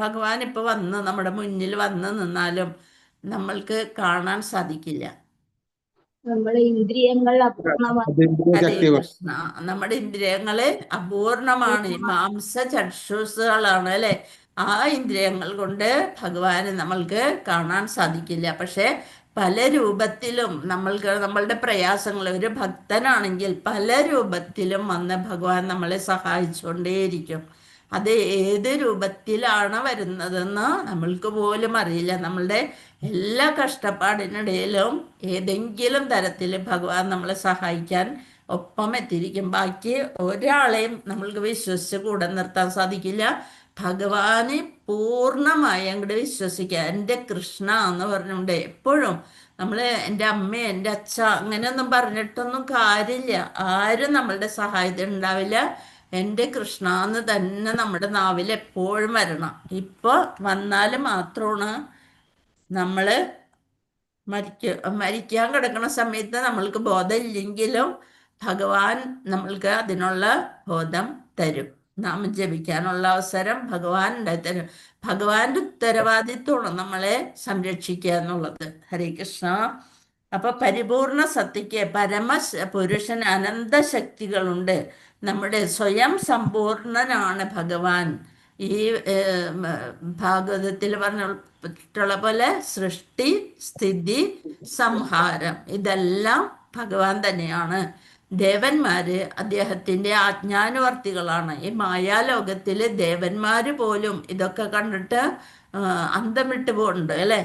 ഭഗവാൻ ഇപ്പൊ നമ്മുടെ മുന്നിൽ വന്നു നിന്നാലും നമ്മൾക്ക് കാണാൻ സാധിക്കില്ല. നമ്മുടെ ഇന്ദ്രിയങ്ങൾ അപൂർണമാണ്. ഹരേ കൃഷ്ണ. നമ്മുടെ ഇന്ദ്രിയങ്ങള് അപൂർണമാണ്, മാംസ ചക്ഷുസുകളാണ് അല്ലെ. ആ ഇന്ദ്രിയങ്ങൾ കൊണ്ട് ഭഗവാനെ നമ്മൾക്ക് കാണാൻ സാധിക്കില്ല. പക്ഷെ പല രൂപത്തിലും നമ്മളുടെ പ്രയാസങ്ങൾ, ഒരു ഭക്തനാണെങ്കിൽ പല രൂപത്തിലും വന്ന് ഭഗവാൻ നമ്മളെ സഹായിച്ചുകൊണ്ടേയിരിക്കും. അത് ഏത് രൂപത്തിലാണ് വരുന്നതെന്ന് നമ്മൾക്ക് പോലും അറിയില്ല. നമ്മളുടെ എല്ലാ കഷ്ടപ്പാടിനിടയിലും ഏതെങ്കിലും തരത്തിൽ ഭഗവാൻ നമ്മളെ സഹായിക്കാൻ ഒപ്പം എത്തിയിരിക്കും. ബാക്കി ഒരാളെയും നമ്മൾക്ക് വിശ്വസിച്ച് കൂടെ നിർത്താൻ സാധിക്കില്ല. ഭഗവാനെ പൂർണ്ണമായി അങ്ങോട്ട് വിശ്വസിക്കുക. എൻ്റെ കൃഷ്ണ എന്ന് പറഞ്ഞുകൊണ്ട് എപ്പോഴും നമ്മൾ എൻ്റെ അമ്മ, എൻ്റെ അച്ഛ അങ്ങനെയൊന്നും പറഞ്ഞിട്ടൊന്നും കാര്യമില്ല. ആരും നമ്മളുടെ സഹായത്തിന് ഉണ്ടാവില്ല. എൻ്റെ കൃഷ്ണ എന്ന് തന്നെ നമ്മുടെ നാവിൽ എപ്പോഴും വരണം. ഇപ്പോൾ വന്നാൽ മാത്രമാണ് നമ്മൾ മരിക്കാൻ കിടക്കുന്ന സമയത്ത് നമ്മൾക്ക് ബോധമില്ലെങ്കിലും ഭഗവാൻ നമ്മൾക്ക് അതിനുള്ള ബോധം തരും. നാമം ജപിക്കാനുള്ള അവസരം ഭഗവാൻ ഉണ്ടായി തരും. ഭഗവാന്റെ ഉത്തരവാദിത്വമാണ് നമ്മളെ സംരക്ഷിക്കുക എന്നുള്ളത്. ഹരേ കൃഷ്ണ. അപ്പൊ പരിപൂർണ സത്യക്ക് പുരുഷൻ അനന്ത ശക്തികളുണ്ട്. നമ്മുടെ സ്വയം സമ്പൂർണനാണ് ഭഗവാൻ. ഈ ഭാഗവതത്തിൽ പറഞ്ഞിട്ടുള്ള പോലെ സൃഷ്ടി, സ്ഥിതി, സംഹാരം ഇതെല്ലാം ഭഗവാൻ തന്നെയാണ്. ദേവന്മാര് അദ്ദേഹത്തിന്റെ ആജ്ഞാനുവർത്തികളാണ്. ഈ മായാലോകത്തില് ദേവന്മാര് പോലും ഇതൊക്കെ കണ്ടിട്ട് അന്തം വിട്ടു പോകുന്നുണ്ട് അല്ലെ.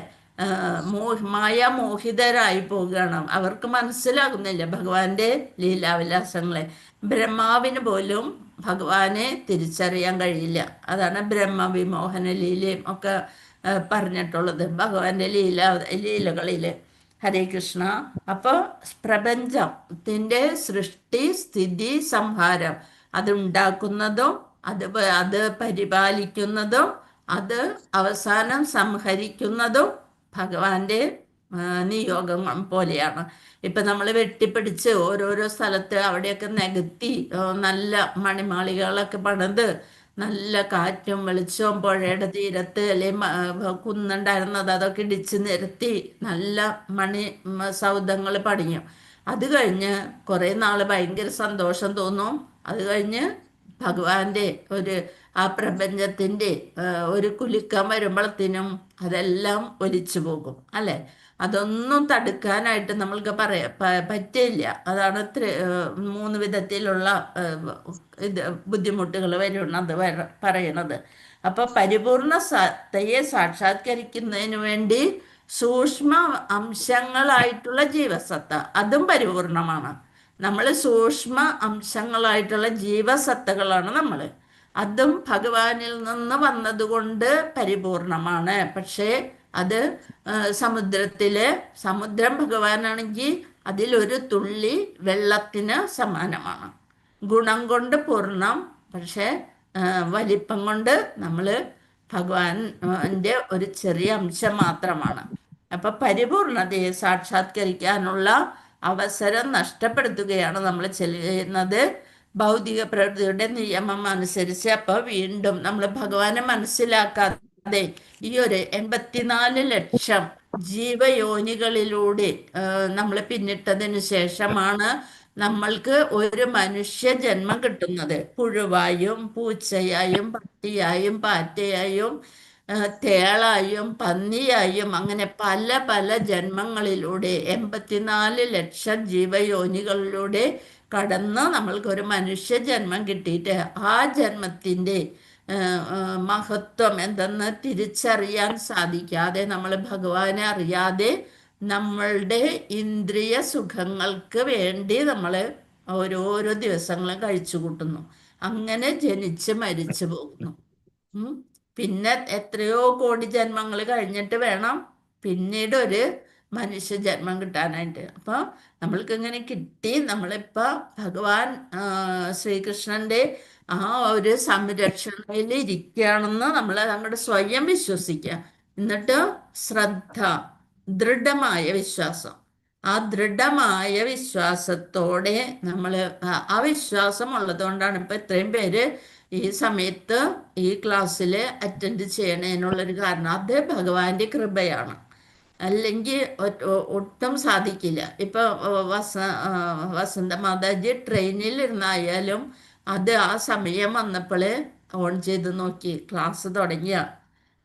മായാമോഹിതരായി പോവുകയാണ്. അവർക്ക് മനസ്സിലാകുന്നില്ല ഭഗവാന്റെ ലീലാവിലാസങ്ങളെ. ബ്രഹ്മാവിന് പോലും ഭഗവാനെ തിരിച്ചറിയാൻ കഴിയില്ല. അതാണ് ബ്രഹ്മവിമോഹന ലീലയും ഒക്കെ പറഞ്ഞിട്ടുള്ളത് ഭഗവാന്റെ ലീലകളില്. ഹരേ കൃഷ്ണ. അപ്പോൾ പ്രപഞ്ചത്തിന്റെ സൃഷ്ടി, സ്ഥിതി, സംഹാരം അതുണ്ടാക്കുന്നതും അത് പരിപാലിക്കുന്നതും അത് അവസാനം സംഹരിക്കുന്നതും ഭഗവാന്റെ നിയോഗം പോലെയാണ്. ഇപ്പൊ നമ്മൾ വെട്ടിപ്പിടിച്ച് ഓരോരോ സ്ഥലത്ത് അവിടെയൊക്കെ നികത്തി നല്ല മണിമാളികകളൊക്കെ പണിത് നല്ല കാറ്റും വെളിച്ചവും പുഴയുടെ തീരത്ത് അല്ലെങ്കിൽ കുന്നുണ്ടായിരുന്നത് അതൊക്കെ ഇടിച്ച് നിരത്തി നല്ല സൗധങ്ങൾ പണിയും. അത് കഴിഞ്ഞ് കുറെ നാള് ഭയങ്കര സന്തോഷം തോന്നും. അത് കഴിഞ്ഞ് ഭഗവാന്റെ ആ പ്രപഞ്ചത്തിന്റെ ഒരു കുലുക്കം വരുമ്പോഴത്തേനും അതെല്ലാം ഒലിച്ചു പോകും അല്ലെ. അതൊന്നും തടുക്കാനായിട്ട് നമ്മൾക്ക് പറ്റില്ല. അതാണ് 3 വിധത്തിലുള്ള ബുദ്ധിമുട്ടുകൾ വരുന്നത് പറയണത്. അപ്പൊ പരിപൂർണ സത്തയെ സാക്ഷാത്കരിക്കുന്നതിന് വേണ്ടി സൂക്ഷ്മ അംശങ്ങളായിട്ടുള്ള ജീവസത്ത അതും പരിപൂർണമാണ്. നമ്മൾ സൂക്ഷ്മ അംശങ്ങളായിട്ടുള്ള ജീവസത്തകളാണ് നമ്മൾ. അതും ഭഗവാനിൽ നിന്ന് വന്നതുകൊണ്ട് പരിപൂർണമാണ്. പക്ഷേ അത് സമുദ്രം ഭഗവാനാണെങ്കിൽ അതിലൊരു തുള്ളി വെള്ളത്തിന് സമാനമാണ്. ഗുണം കൊണ്ട് പൂർണ്ണം, പക്ഷെ വലിപ്പം കൊണ്ട് നമ്മൾ ഭഗവാന്റെ ഒരു ചെറിയ അംശം മാത്രമാണ്. അപ്പൊ പരിപൂർണതയെ സാക്ഷാത്കരിക്കാനുള്ള അവസരം നഷ്ടപ്പെടുത്തുകയാണ് നമ്മൾ ചെയ്യുന്നത് ഭൗതിക പ്രകൃതിയുടെ നിയമം അനുസരിച്ച്. അപ്പൊ വീണ്ടും നമ്മൾ ഭഗവാനെ മനസ്സിലാക്കാതെ ഈ ഒരു 84 ലക്ഷം ജീവയോനികളിലൂടെ നമ്മൾ പിന്നിട്ടതിന് ശേഷമാണ് നമ്മൾക്ക് ഒരു മനുഷ്യ ജന്മം കിട്ടുന്നത്. പുഴുവായും പൂച്ചയായും പട്ടിയായും പാറ്റയായും തേളായും പന്നിയായും അങ്ങനെ പല പല ജന്മങ്ങളിലൂടെ 84 ലക്ഷം ജീവയോനികളിലൂടെ കടന്ന് നമ്മൾക്കൊരു മനുഷ്യ ജന്മം കിട്ടിയിട്ട് ആ ജന്മത്തിൻ്റെ മഹത്വം എന്തെന്ന് തിരിച്ചറിയാൻ സാധിക്കാതെ നമ്മൾ ഭഗവാനെ അറിയാതെ നമ്മളുടെ ഇന്ദ്രിയ സുഖങ്ങൾക്ക് വേണ്ടി നമ്മൾ ഓരോരോ ദിവസങ്ങളും കഴിച്ചു കൂട്ടുന്നു. അങ്ങനെ ജനിച്ച് മരിച്ചു പോകുന്നു. പിന്നെ എത്രയോ കോടി ജന്മങ്ങൾ കഴിഞ്ഞിട്ട് വേണം പിന്നീട് ഒരു മനുഷ്യ ജന്മം കിട്ടാനായിട്ട്. അപ്പോൾ നമ്മൾക്ക് ഇങ്ങനെ കിട്ടി. നമ്മളിപ്പോൾ ഭഗവാൻ ശ്രീകൃഷ്ണന്റെ ആ ഒരു സംരക്ഷണയിൽ ഇരിക്കുകയാണെന്ന് നമ്മൾ അങ്ങോട്ട് സ്വയം വിശ്വസിക്കുക. എന്നിട്ട് ശ്രദ്ധ, ദൃഢമായ വിശ്വാസം, ആ ദൃഢമായ വിശ്വാസത്തോടെ നമ്മൾ ആ വിശ്വാസം ഉള്ളതുകൊണ്ടാണ് ഇപ്പം ഇത്രയും പേര് ഈ സമയത്ത് ഈ ക്ലാസ്സിൽ അറ്റൻഡ് ചെയ്യണതിനുള്ളൊരു കാരണം. അത് ഭഗവാന്റെ കൃപയാണ്. അല്ലെങ്കിൽ ഒട്ടും സാധിക്കില്ല. ഇപ്പൊ വസന്ത മാതാജി ട്രെയിനിലിരുന്നായാലും അത് ആ സമയം വന്നപ്പോൾ ഓൺ ചെയ്ത് നോക്കി ക്ലാസ് തുടങ്ങിയ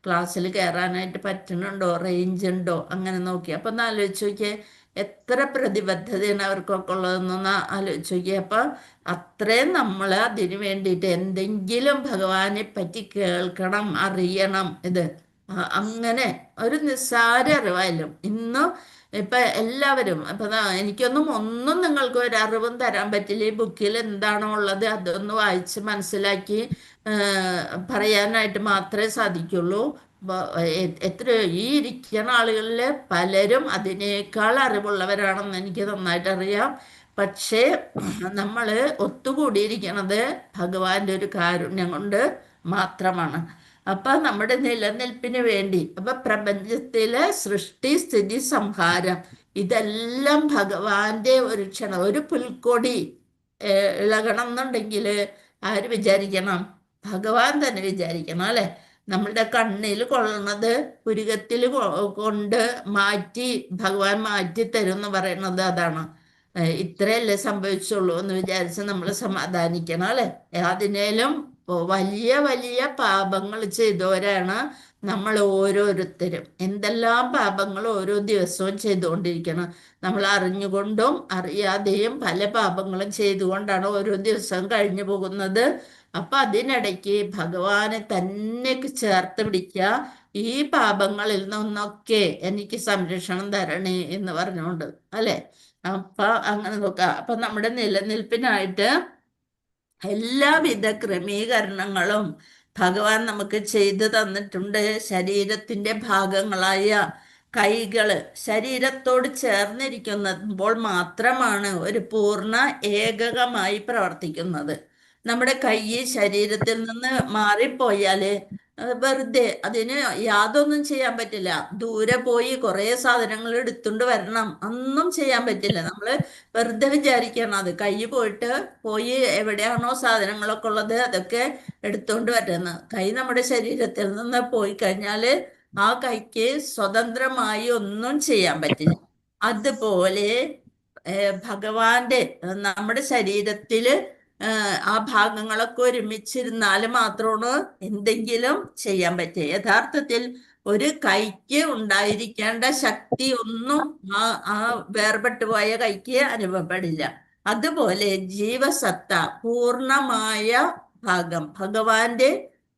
ക്ലാസ്സിൽ കയറാനായിട്ട് പറ്റുന്നുണ്ടോ, റേഞ്ച് ഉണ്ടോ, അങ്ങനെ നോക്കി. അപ്പം ഒന്ന് ആലോചിച്ച് നോക്കിയേ എത്ര പ്രതിബദ്ധതയാണ് അവർക്കൊക്കെ ഉള്ളതെന്നൊന്ന് ആലോചിച്ച് നോക്കിയേ. അപ്പം അത്രയും നമ്മൾ അതിന് വേണ്ടിയിട്ട് എന്തെങ്കിലും ഭഗവാനെ പറ്റി കേൾക്കണം, അറിയണം. ഇത് അങ്ങനെ ഒരു നിസ്സാര അറിവായാലും ഇന്ന് ഇപ്പം എല്ലാവരും ഇപ്പം ഒന്നും നിങ്ങൾക്ക് ഒരു അറിവും തരാൻ പറ്റില്ല. ഈ ബുക്കിൽ എന്താണോ ഉള്ളത് അതൊന്ന് വായിച്ച് മനസ്സിലാക്കി പറയാനായിട്ട് മാത്രമേ സാധിക്കുള്ളൂ. എത്രയോ ഈ ഇരിക്കുന്ന ആളുകളിൽ പലരും അതിനേക്കാൾ അറിവുള്ളവരാണെന്ന് എനിക്ക് നന്നായിട്ട് അറിയാം. പക്ഷേ നമ്മൾ ഒത്തുകൂടിയിരിക്കുന്നത് ഭഗവാന്റെ ഒരു കാരുണ്യം കൊണ്ട് മാത്രമാണ്. അപ്പൊ നമ്മുടെ നിലനിൽപ്പിന് വേണ്ടി അപ്പൊ പ്രപഞ്ചത്തിലെ സൃഷ്ടി, സ്ഥിതി, സംഹാരം ഇതെല്ലാം ഭഗവാന്റെ ഒരു ക്ഷണം. ഒരു പുൽക്കൊടി ഇളകണം എന്നുണ്ടെങ്കിൽ ആര് വിചാരിക്കണം? ഭഗവാൻ തന്നെ വിചാരിക്കണം അല്ലെ. നമ്മളുടെ കണ്ണിൽ കൊള്ളണത് പുരികത്തിൽ കൊണ്ട് മാറ്റി ഭഗവാൻ മാറ്റി തരും എന്ന് പറയുന്നത് അതാണ്. ഇത്രയല്ലേ സംഭവിച്ചുള്ളൂ എന്ന് വിചാരിച്ച് നമ്മൾ സമാധാനിക്കണം അല്ലെ. അതിനേലും വലിയ വലിയ പാപങ്ങൾ ചെയ്തവരാണ് നമ്മൾ ഓരോരുത്തരും. എന്തെല്ലാം പാപങ്ങൾ ഓരോ ദിവസവും ചെയ്തുകൊണ്ടിരിക്കണം. നമ്മൾ അറിഞ്ഞുകൊണ്ടും അറിയാതെയും പല പാപങ്ങളും ചെയ്തുകൊണ്ടാണ് ഓരോ ദിവസവും കഴിഞ്ഞു പോകുന്നത്. അപ്പൊ അതിനിടയ്ക്ക് ഭഗവാനെ തന്നെ ചേർത്ത് പിടിക്കുക. ഈ പാപങ്ങളിൽ നിന്നൊക്കെ എനിക്ക് സംരക്ഷണം തരണേ എന്ന് പറഞ്ഞുകൊണ്ട് അല്ലെ. അപ്പൊ അങ്ങനെ നോക്കാം. അപ്പൊ നമ്മുടെ നിലനിൽപ്പിനായിട്ട് എല്ലാവിധ ക്രമീകരണങ്ങളും ഭഗവാൻ നമുക്ക് ചെയ്തു തന്നിട്ടുണ്ട്. ശരീരത്തിന്റെ ഭാഗങ്ങളായ കൈകള് ശരീരത്തോട് ചേർന്നിരിക്കുമ്പോൾ മാത്രമാണ് ഒരു പൂർണ്ണ ഏകകമായി പ്രവർത്തിക്കുന്നത്. നമ്മുടെ കൈ ശരീരത്തിൽ നിന്ന് മാറിപ്പോയാല് വെറുതെ അതിന് യാതൊന്നും ചെയ്യാൻ പറ്റില്ല. ദൂരെ പോയി കുറെ സാധനങ്ങൾ എടുത്തുകൊണ്ട് വരണം, ഒന്നും ചെയ്യാൻ പറ്റില്ല. നമ്മള് വെറുതെ വിചാരിക്കണം അത് കൈ പോയി എവിടെയാണോ സാധനങ്ങളൊക്കെ ഉള്ളത് അതൊക്കെ എടുത്തുകൊണ്ട് വരണം. കൈ നമ്മുടെ ശരീരത്തിൽ നിന്ന് പോയി കഴിഞ്ഞാല് ആ കൈക്ക് സ്വതന്ത്രമായി ഒന്നും ചെയ്യാൻ പറ്റില്ല. അതുപോലെ ഭഗവാന്റെ നമ്മുടെ ശരീരത്തില് ആ ഭാഗങ്ങളൊക്കെ ഒരുമിച്ചിരുന്നാൽ മാത്രമാണ് എന്തെങ്കിലും ചെയ്യാൻ പറ്റുക. യഥാർത്ഥത്തിൽ ഒരു കൈക്ക് ഉണ്ടായിരിക്കേണ്ട ശക്തി ഒന്നും ആ വേർപെട്ടു പോയ കൈക്ക് അനുഭവപ്പെടില്ല. അതുപോലെ ജീവസത്ത പൂർണ്ണമായ ഭാഗം ഭഗവാന്റെ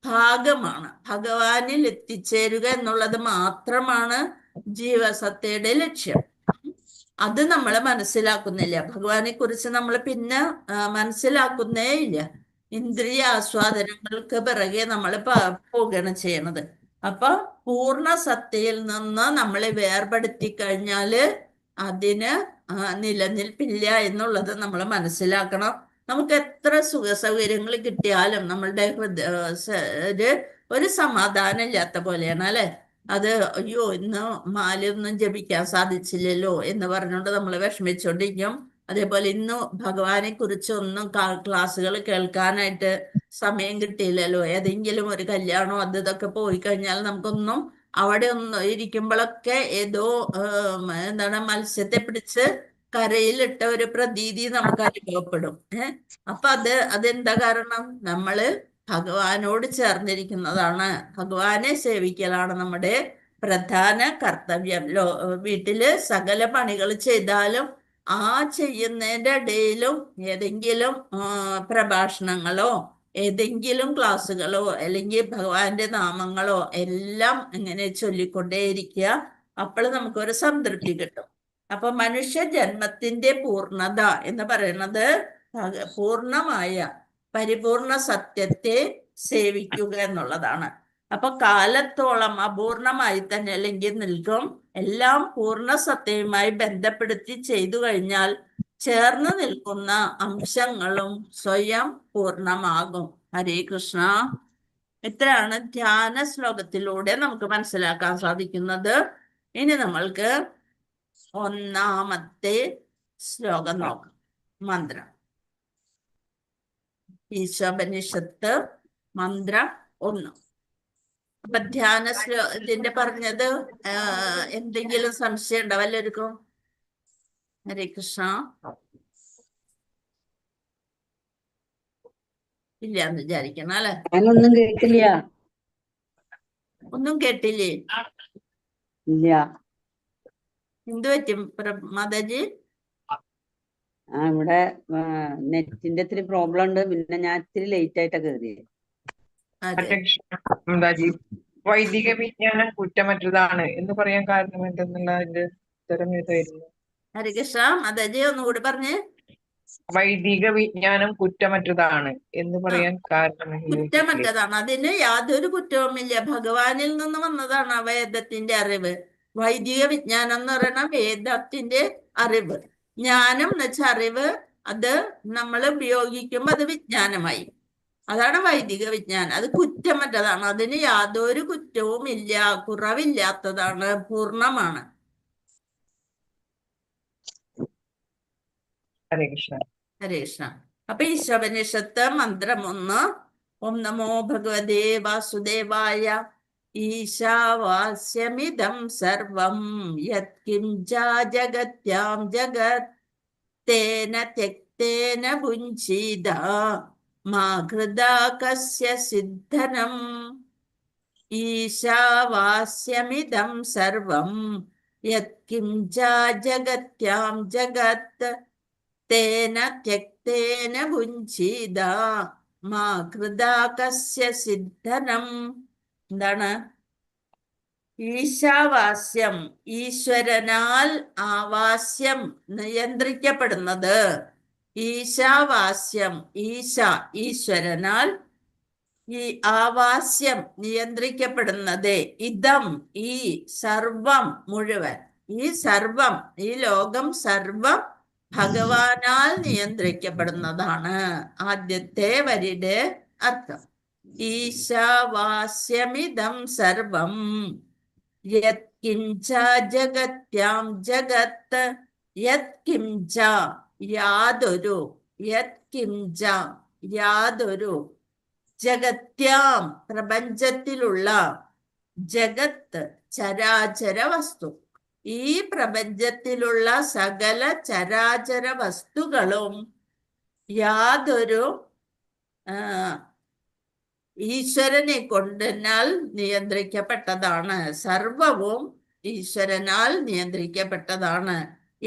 ഭാഗമാണ്. ഭഗവാനിൽ എത്തിച്ചേരുക എന്നുള്ളത് മാത്രമാണ് ജീവസത്തയുടെ ലക്ഷ്യം. അത് നമ്മൾ മനസ്സിലാക്കുന്നില്ല. ഭഗവാനെ കുറിച്ച് നമ്മൾ പിന്നെ മനസ്സിലാക്കുന്നേ ഇല്ല. ഇന്ദ്രിയ ആസ്വാദനങ്ങൾക്ക് പിറകെ നമ്മൾ പോവുകയാണ് ചെയ്യണത്. അപ്പൊ പൂർണ്ണ സത്തയിൽ നിന്ന് നമ്മളെ വേർപെടുത്തി കഴിഞ്ഞാല് അതിന് നിലനിൽപ്പില്ല എന്നുള്ളത് നമ്മൾ മനസ്സിലാക്കണം. നമുക്ക് എത്ര സുഖ സൗകര്യങ്ങൾ കിട്ടിയാലും നമ്മളുടെ ഒരു സമാധാനം ഇല്ലാത്ത പോലെയാണ് അല്ലെ. അത് അയ്യോ ഇന്ന് മാലയൊന്നും ജപിക്കാൻ സാധിച്ചില്ലല്ലോ എന്ന് പറഞ്ഞുകൊണ്ട് നമ്മൾ വിഷമിച്ചുകൊണ്ടിരിക്കും. അതേപോലെ ഇന്ന് ഭഗവാനെ കുറിച്ച് ഒന്നും ക്ലാസ്സുകൾ കേൾക്കാനായിട്ട് സമയം കിട്ടിയില്ലല്ലോ. ഏതെങ്കിലും ഒരു കല്യാണോ ഇതൊക്കെ പോയി കഴിഞ്ഞാൽ നമുക്കൊന്നും അവിടെ ഒന്ന് ഇരിക്കുമ്പോഴൊക്കെ ഏതോ എന്താണ് മത്സ്യത്തെ പിടിച്ച് കരയിലിട്ട ഒരു പ്രതീതി നമുക്ക് അനുഭവപ്പെടും. അപ്പൊ അതെന്താ കാരണം? നമ്മള് ഭഗവാനോട് ചേർന്നിരിക്കുന്നതാണ്. ഭഗവാനെ സേവിക്കലാണ് നമ്മുടെ പ്രധാന കർത്തവ്യം. വീട്ടില് സകല പണികൾ ചെയ്താലും ആ ചെയ്യുന്നതിന്റെ ഇടയിലും ഏതെങ്കിലും പ്രഭാഷണങ്ങളോ ഏതെങ്കിലും ക്ലാസ്സുകളോ അല്ലെങ്കിൽ ഭഗവാന്റെ നാമങ്ങളോ എല്ലാം ഇങ്ങനെ ചൊല്ലിക്കൊണ്ടേയിരിക്കുക. അപ്പോൾ നമുക്കൊരു സംതൃപ്തി കിട്ടും. അപ്പൊ മനുഷ്യ ജന്മത്തിന്റെ പൂർണ്ണത എന്ന് പറയുന്നത് പൂർണ്ണമായ പരിപൂർണ സത്യത്തെ സേവിക്കുക എന്നുള്ളതാണ്. അപ്പൊ കാലത്തോളം അപൂർണമായി തന്നെ അല്ലെങ്കിൽ നിൽക്കും. എല്ലാം പൂർണ്ണ സത്യവുമായി ബന്ധപ്പെടുത്തി ചെയ്തു കഴിഞ്ഞാൽ ചേർന്ന് നിൽക്കുന്ന അംശങ്ങളും സ്വയം പൂർണ്ണമാകും. ഹരേ കൃഷ്ണ. ഇത്രയാണ് ധ്യാന ശ്ലോകത്തിലൂടെ നമുക്ക് മനസ്സിലാക്കാൻ സാധിക്കുന്നത്. ഇനി നമ്മൾക്ക് ഒന്നാമത്തെ ശ്ലോകം നോക്കാം. മന്ത്രം ഈശോപനിഷത്ത് മന്ത്രം 1. അപ്പൊ ധ്യാന ഇതിന്റെ പറഞ്ഞത് എന്തെങ്കിലും സംശയം ഉണ്ടോ വല്ലവർക്കും? ഹരേ കൃഷ്ണ. ഇല്ല എന്ന് വിചാരിക്കണം അല്ലെ. ഞാനൊന്നും കേട്ടില്ല. ഒന്നും കേട്ടില്ലേ? ഇല്ല. എന്ത് പറ്റും മാതാജി? ഇവിടെ നെറ്റിന്റെ ഇത്തിരി പ്രോബ്ലം ഉണ്ട്. പിന്നെ ഞാൻ ഇത്തിരി ലേറ്റ് ആയിട്ടാ കയറിയത്. വൈദിക വിജ്ഞാനം കുറ്റമറ്റതാണ് എന്ന് പറയാൻ കാരണം എന്തെന്നുള്ളതിന്റെ ഉത്തരം ഇതായിരുന്നു. ഹരികൃഷ്ണ മാതാജി ഒന്നുകൂടി പറഞ്ഞേ. വൈദിക വിജ്ഞാനം കുറ്റമറ്റതാണ് എന്ന് പറയാൻ കാരണം കുറ്റമറ്റതാണ്. അതിന് യാതൊരു കുറ്റവുമില്ല. ഭഗവാനിൽ നിന്ന് വന്നതാണ് വേദത്തിന്റെ അറിവ്. വൈദിക വിജ്ഞാനം എന്ന് പറയുന്ന വേദത്തിന്റെ അറിവ്. ജ്ഞാനം എന്ന് വെച്ചാൽ അറിവ്. അത് നമ്മൾ ഉപയോഗിക്കുമ്പോൾ അത് വിജ്ഞാനമായി. അതാണ് വൈദിക വിജ്ഞാനം. അത് കുറ്റമറ്റതാണ്. അതിന് യാതൊരു കുറ്റവും ഇല്ല, കുറവില്ലാത്തതാണ്, പൂർണ്ണമാണ്. ഹരേ കൃഷ്ണ. ഹരേ കൃഷ്ണ. അപ്പൊ ഈശോപനിഷത്ത് മന്ത്രം 1. ഓം നമോ ഭഗവതേ വാസുദേവായ. ഈശാവാസ്യമിദം സർവം യത്കിഞ്ചാ ജഗത്യാം ജഗത് തേന ത്യക്തേന ഭുഞ്ജീത മാ ഘൃതാ കസ്യ സിദ്ധനം. ഈശാവാസ്യമിദം സർവം യത്കിഞ്ചാ ജഗത്യാം ജഗത് തേന ത്യക്തേന ഭുഞ്ജീത മാ ഘൃതാ കസ്യ സിദ്ധനം. എന്താണ്? ഈശാവാസ്യം, ഈശ്വരനാൽ ആവാസ്യം, നിയന്ത്രിക്കപ്പെടുന്നത്. ഈശാവാസ്യം, ഈശ ഈശ്വരനാൽ, ഈ ആവാസ്യം നിയന്ത്രിക്കപ്പെടുന്നത്. ഇതം ഈ, സർവം മുഴുവൻ, ഈ സർവം, ഈ ലോകം സർവം ഭഗവാനാൽ നിയന്ത്രിക്കപ്പെടുന്നതാണ്. ആദ്യത്തെ വരിയുടെ അർത്ഥം. ഈശാവാസ്യമിദം സർവം യത്കിഞ്ച ജഗത്യാം ജഗത്. യത്കിഞ്ച യാതൊരു, യത്കിഞ്ച യാതൊരു, ജഗത്യാം പ്രപഞ്ചത്തിലുള്ള, ജഗത്ത് ചരാചര വസ്തു, ഈ പ്രപഞ്ചത്തിലുള്ള സകല ചരാചര വസ്തുക്കളും യാതൊരു ഈശ്വരനെ കൊണ്ടെന്നാൽ നിയന്ത്രിക്കപ്പെട്ടതാണ്. സർവവും ഈശ്വരനാൽ നിയന്ത്രിക്കപ്പെട്ടതാണ്.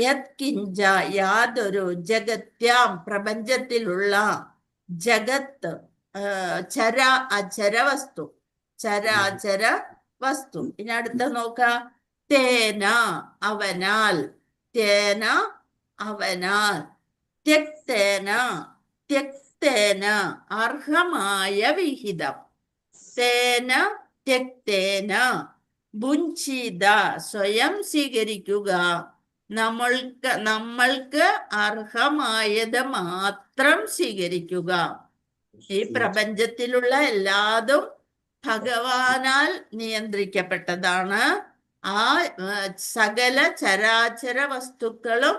യത്കിഞ്ച യാതൊരു, ജഗത്യാം പ്രപഞ്ചത്തിലുള്ള, ജഗത്ത് അചര വസ്തു, ചരാചര വസ്തു. ഇനി അടുത്ത നോക്കാം. തേന അവനാൽ, തേന അവനാൽ, ത്യക്തേന ത്യക്തേന അർഹമായ വിഹിതം, തേന ത്യക്തേന ഭുഞ്ജീത സ്വയം സ്വീകരിക്കുക, നമ്മൾക്ക് അർഹമായത് മാത്രം സ്വീകരിക്കുക. ഈ പ്രപഞ്ചത്തിലുള്ള എല്ലാതും ഭഗവാനാൽ നിയന്ത്രിക്കപ്പെട്ടതാണ്. ആ സകല ചരാചര വസ്തുക്കളും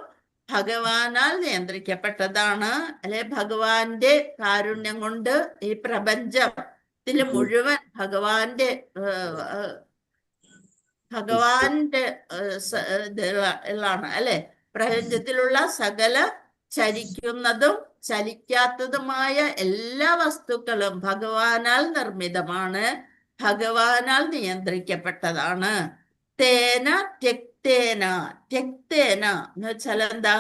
ഭഗവാനാൽ നിയന്ത്രിക്കപ്പെട്ടതാണ്. അല്ലെ, ഭഗവാന്റെ കാരുണ്യം കൊണ്ട് ഈ പ്രപഞ്ചത്തില് മുഴുവൻ ഭഗവാന്റെ ഉള്ളാണ്. അല്ലെ, പ്രപഞ്ചത്തിലുള്ള സകല ചലിക്കുന്നതും ചലിക്കാത്തതുമായ എല്ലാ വസ്തുക്കളും ഭഗവാനാൽ നിർമ്മിതമാണ്, ഭഗവാനാൽ നിയന്ത്രിക്കപ്പെട്ടതാണ്. തേന ത്യക്തേന, ത്യക്തേന എന്ന് വെച്ചാൽ എന്താ?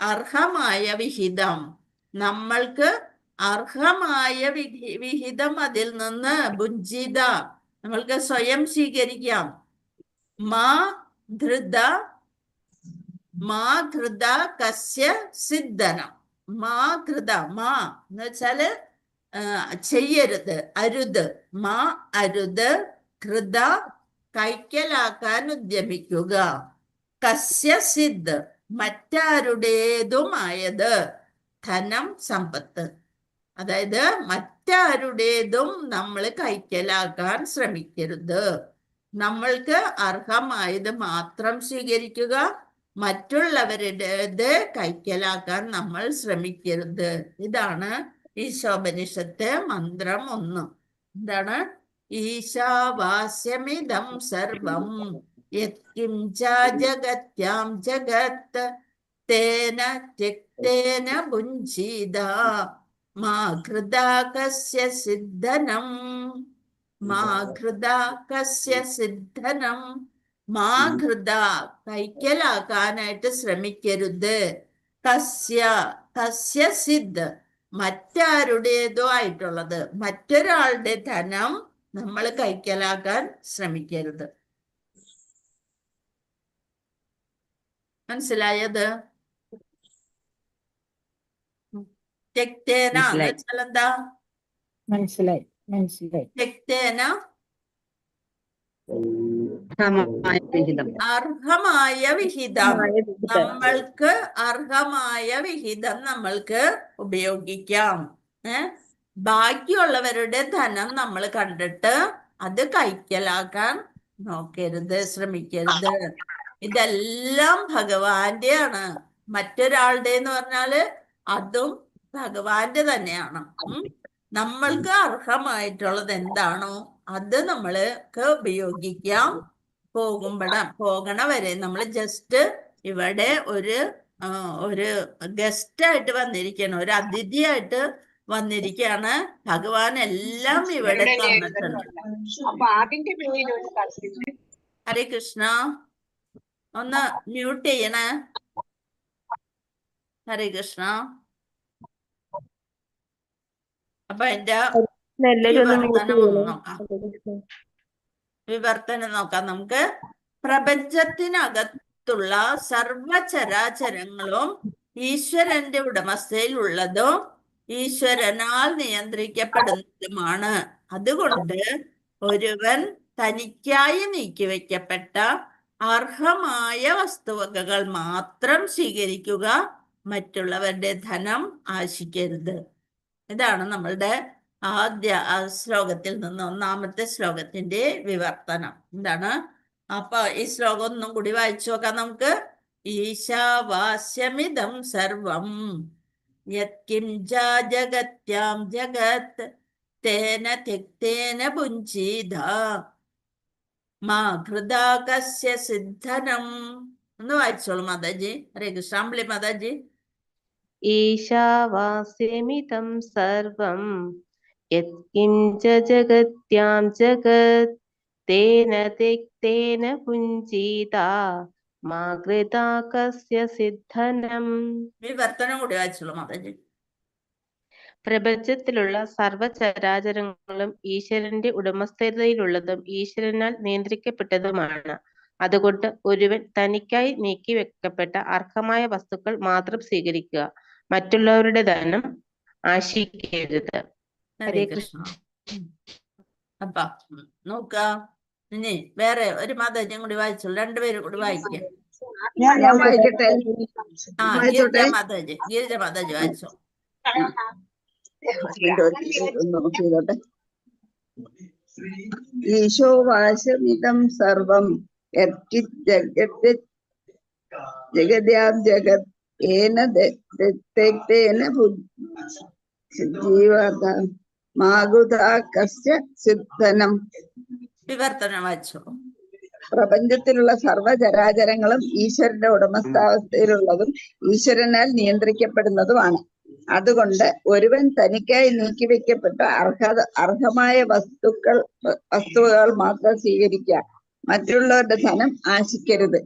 അർഹമായ വിഹിതം, നമ്മൾക്ക് അർഹമായ വിഹിതം അതിൽ നിന്ന് ഭുഞ്ജിത, നമ്മൾക്ക് സ്വയം സ്വീകരിക്കാം. മാ ഘൃത കസ്യ സിദ്ധനം. മാ ഘൃത, മാ എന്ന് വെച്ചാല് ചെയ്യരുത്, അരുത്. മാ അരുത്, ഘൃത കൈക്കലാക്കാൻ ഉദ്യമിക്കുക, കസ്യ സിദ്ധ് മറ്റാരുടേതുമായത്, ധനം സമ്പത്ത്, അതായത് മറ്റാരുടേതും നമ്മൾ കൈക്കലാക്കാൻ ശ്രമിക്കരുത്. നമ്മൾക്ക് അർഹമായത് മാത്രം സ്വീകരിക്കുക, മറ്റുള്ളവരുടേത് കൈക്കലാക്കാൻ നമ്മൾ ശ്രമിക്കരുത്. ഇതാണ് ഈശോപനിഷത്ത് മന്ത്രം 1. എന്താണ്? ഈശാവാസ്യമിദം സർവം യത്കിഞ്ച ജഗത്യാം ജഗത് തേന ത്യക്തേന ഭുഞ്ജീത മാ ഘൃതാ കസ്യ സിദ്ധനം. മാ ഘൃതാ കസ്യ സിദ്ധനം. മാ ഘൃത കൈക്കലാക്കാനായിട്ട് ശ്രമിക്കരുത്. കസ്യ സിദ്ധ് മറ്റാരുടേതോ ആയിട്ടുള്ളത്, മറ്റൊരാളുടെ ധനം നമ്മൾ കൈക്കലാക്കാൻ ശ്രമിക്കരുത്. മനസ്സിലായത്? ത്യക്തേന എന്ന് വെച്ചാൽ എന്താ? മനസ്സിലായി. ത്യക്തേന അർഹമായ വിഹിതം, നമ്മൾക്ക് അർഹമായ വിഹിതം നമ്മൾക്ക് ഉപയോഗിക്കാം. ബാക്കിയുള്ളവരുടെ ധനം നമ്മൾ കണ്ടിട്ട് അത് കൈക്കലാക്കാൻ നോക്കരുത്, ശ്രമിക്കരുത്. ഇതെല്ലാം ഭഗവാന്റെ ആണ്. മറ്റൊരാളുടെ എന്ന് പറഞ്ഞാല് അതും ഭഗവാന്റെ തന്നെയാണ്. നമ്മൾക്ക് അർഹമായിട്ടുള്ളത് എന്താണോ അത് നമ്മൾക്ക് ഉപയോഗിക്കാം. പോകണ വരെ നമ്മൾ ജസ്റ്റ് ഇവിടെ ഒരു ഗസ്റ്റ് ആയിട്ട് വന്നിരിക്കുകയാണ്, ഒരു അതിഥിയായിട്ട് വന്നിരിക്കുകയാണ്. ഭഗവാൻ എല്ലാം ഇവിടെ തന്നിട്ടുണ്ട്. അപ്പൊ അതിന്റെ പിന്നിൽ ഒരു കഥയുണ്ട്. ഹരേ കൃഷ്ണ. ഒന്ന് മ്യൂട്ട് ചെയ്യണേ. ഹരേ കൃഷ്ണ. അപ്പൊ എന്റെ വിവർത്തനം നോക്കാം നമുക്ക്. പ്രപഞ്ചത്തിനകത്തുള്ള സർവചരാചരങ്ങളും ഈശ്വരന്റെ ഉടമസ്ഥയിലുള്ളതും ഈശ്വരനാൽ നിയന്ത്രിക്കപ്പെടുന്നതുമാണ്. അതുകൊണ്ട് ഒരുവൻ തനിക്കായി നീക്കിവെക്കപ്പെട്ട അർഹമായ വസ്തുവകകൾ മാത്രം സ്വീകരിക്കുക, മറ്റുള്ളവരുടെ ധനം ആശിക്കരുത്. ഇതാണ് നമ്മളുടെ ആദ്യ ശ്ലോകത്തിൽ നിന്ന് ഒന്നാമത്തെ ശ്ലോകത്തിന്റെ വിവർത്തനം. എന്താണ്? അപ്പൊ ഈ ശ്ലോകം ഒന്നും കൂടി വായിച്ചു നോക്കാം നമുക്ക്. ഈശാവാസ്യമിദം സർവം യത്കിഞ്ച ജഗത്യാം ജഗത് തേന ത്യക്തേന ഭുഞ്ജീത മാ ഘൃതാ കസ്യ സിദ്ധനം. ഒന്ന് വായിച്ചോളൂ മാതാജി. ഹരേ കൃഷ്ണ. അമ്പിളി മാതാജി. ഈശാവാസ്യമിദം സർവം യത്കിഞ്ച ജഗത്യാം ജഗത് തേന തിക്തേന പുഞ്ചീത മാ ഘൃതാ കസ്യ സിദ്ധനം. വിവർത്തനം കൂടി വായിച്ചോളൂ മാതാജി. പ്രപഞ്ചത്തിലുള്ള സർവചരാചരങ്ങളും ഈശ്വരന്റെ ഉടമസ്ഥതയിലുള്ളതും ഈശ്വരനാൽ നിയന്ത്രിക്കപ്പെട്ടതുമാണ്. അതുകൊണ്ട് ഒരുവൻ തനിക്കായി നീക്കിവെക്കപ്പെട്ട അർഹമായ വസ്തുക്കൾ മാത്രം സ്വീകരിക്കുക, മറ്റുള്ളവരുടെ ധനം ആശിക്കരുത്. ഹരേ കൃഷ്ണ. അപ്പ നോക്ക. ഇനി വേറെ ഒരു മാതാജി കൂടി വായിച്ചോളൂ. രണ്ടുപേരും കൂടി വായിക്കാം. ഞാൻ വായിക്കട്ടെ. ഗിരിജ മാതാജി. ഗിരിജ മാതാജി വായിച്ചോ. ചെയ്തോട്ടെ. ഈശോവാശമിതം സർവം ജഗദ്യാം ജഗത് ഏന തേന ജീവത മാകുതാകസ്യ സിദ്ധനം. വിവർത്തനം വായിച്ചോ. പ്രപഞ്ചത്തിലുള്ള സർവചരാചരങ്ങളും ഈശ്വരന്റെ ഉടമസ്ഥാവസ്ഥയിലുള്ളതും ഈശ്വരനാൽ നിയന്ത്രിക്കപ്പെടുന്നതുമാണ്. അതുകൊണ്ട് ഒരുവൻ തനിക്കായി നീക്കിവെക്കപ്പെട്ട അർഹമായ വസ്തുവകൾ മാത്രം സ്വീകരിക്കുക, മറ്റുള്ളവരുടെ ധനം ആശിക്കരുത്.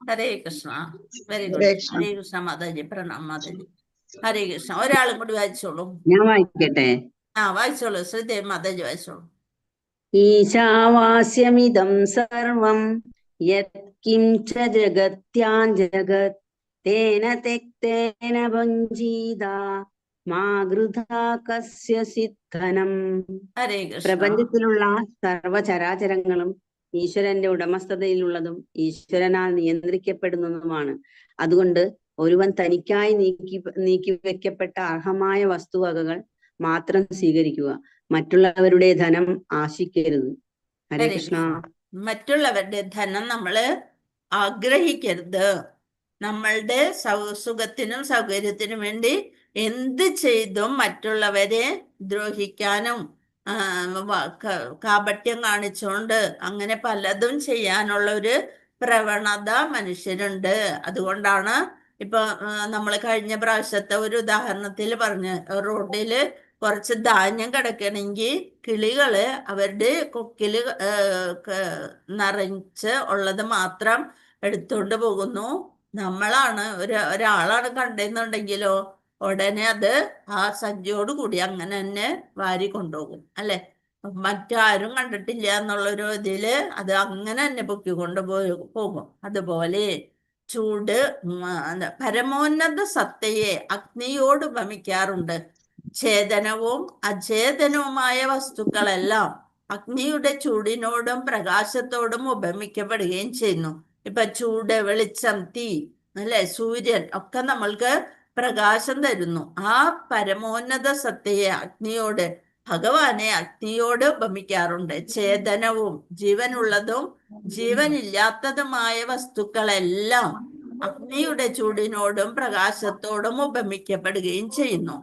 ഹരേ കൃഷ്ണ. Very good. ഹരേ കൃഷ്ണ മാതാജി. പ്രണാം മാതാജി. ഹരേ കൃഷ്ണ. ഒരാളും കൂടി വായിച്ചോളൂ. ഞാൻ വായിക്കട്ടെ. വായിച്ചോളൂ. ശ്രീദേവി മാതാജി വായിച്ചോളൂ. ഈശാവാസ്യമിദം സർവം യത്കിഞ്ച ജഗത്യാം ജഗത് തേന തെക്തേന ഭുഞ്ജീത മാ ഘൃതാ കസ്യ സിദ്ധനം. ഹരേ കൃഷ്ണ. പ്രപഞ്ചത്തിലുള്ള സർവചരാചരങ്ങളും ഈശ്വരന്റെ ഉടമസ്ഥതയിലുള്ളതും ഈശ്വരനാൽ നിയന്ത്രിക്കപ്പെടുന്നതുമാണ്. അതുകൊണ്ട് ഒരുവൻ തനിക്കായി നീക്കിവെക്കപ്പെട്ട അർഹമായ വസ്തുവകകൾ മാത്രം സ്വീകരിക്കുക, മറ്റുള്ളവരുടെ ധനം ആശിക്കരുത്. ഹരേ കൃഷ്ണ. മറ്റുള്ളവരുടെ ധനം നമ്മള് ആഗ്രഹിക്കരുത്. നമ്മളുടെ സുഖത്തിനും സൗകര്യത്തിനും വേണ്ടി എന്ത് ചെയ്തും മറ്റുള്ളവരെ ദ്രോഹിക്കാനും കാപട്യം കാണിച്ചുകൊണ്ട് അങ്ങനെ പലതും ചെയ്യാനുള്ള ഒരു പ്രവണത മനുഷ്യരുണ്ട്. അതുകൊണ്ടാണ് ഇപ്പൊ നമ്മൾ കഴിഞ്ഞ പ്രാവശ്യത്തെ ഒരു ഉദാഹരണത്തിൽ പറഞ്ഞ്, റോഡില് കുറച്ച് ധാന്യം കിടക്കണമെങ്കിൽ കിളികള് അവരുടെ കൊക്കില് നിറച്ച് ഉള്ളത് മാത്രം എടുത്തുകൊണ്ട് പോകുന്നു. ഒരാളാണ് കണ്ടെന്നുണ്ടെങ്കിലോ ഉടനെ അത് ആ സഞ്ചിയോട് കൂടി അങ്ങനെ തന്നെ വാരി കൊണ്ടുപോകും, അല്ലെ? മറ്റാരും കണ്ടിട്ടില്ല എന്നുള്ളൊരു ഇതില് അത് അങ്ങനെ തന്നെ പൊക്കിക്കൊണ്ട് പോകും. അതുപോലെ ചൂട് പരമോന്നത സത്തയെ അഗ്നിയോട് ഉപമിക്കാറുണ്ട്. ചേതനവും അചേതനവുമായ വസ്തുക്കളെല്ലാം അഗ്നിയുടെ ചൂടിനോടും പ്രകാശത്തോടും ഉപമിക്കപ്പെടുകയും ചെയ്യുന്നു. ഇപ്പൊ ചൂട്, വെളിച്ചം, തീ, അല്ലെ, സൂര്യൻ ഒക്കെ നമ്മൾക്ക് പ്രകാശം തരുന്നു. ആ പരമോന്നത സത്തയെ ഭഗവാനെ അഗ്നിയോട് ഉപമിക്കാറുണ്ട്. ചേതനവും ജീവനുള്ളതും ജീവനില്ലാത്തതുമായ വസ്തുക്കളെല്ലാം അഗ്നിയുടെ ചൂടിനോടും പ്രകാശത്തോടും ഉപമിക്കപ്പെടുകയും ചെയ്യുന്നു.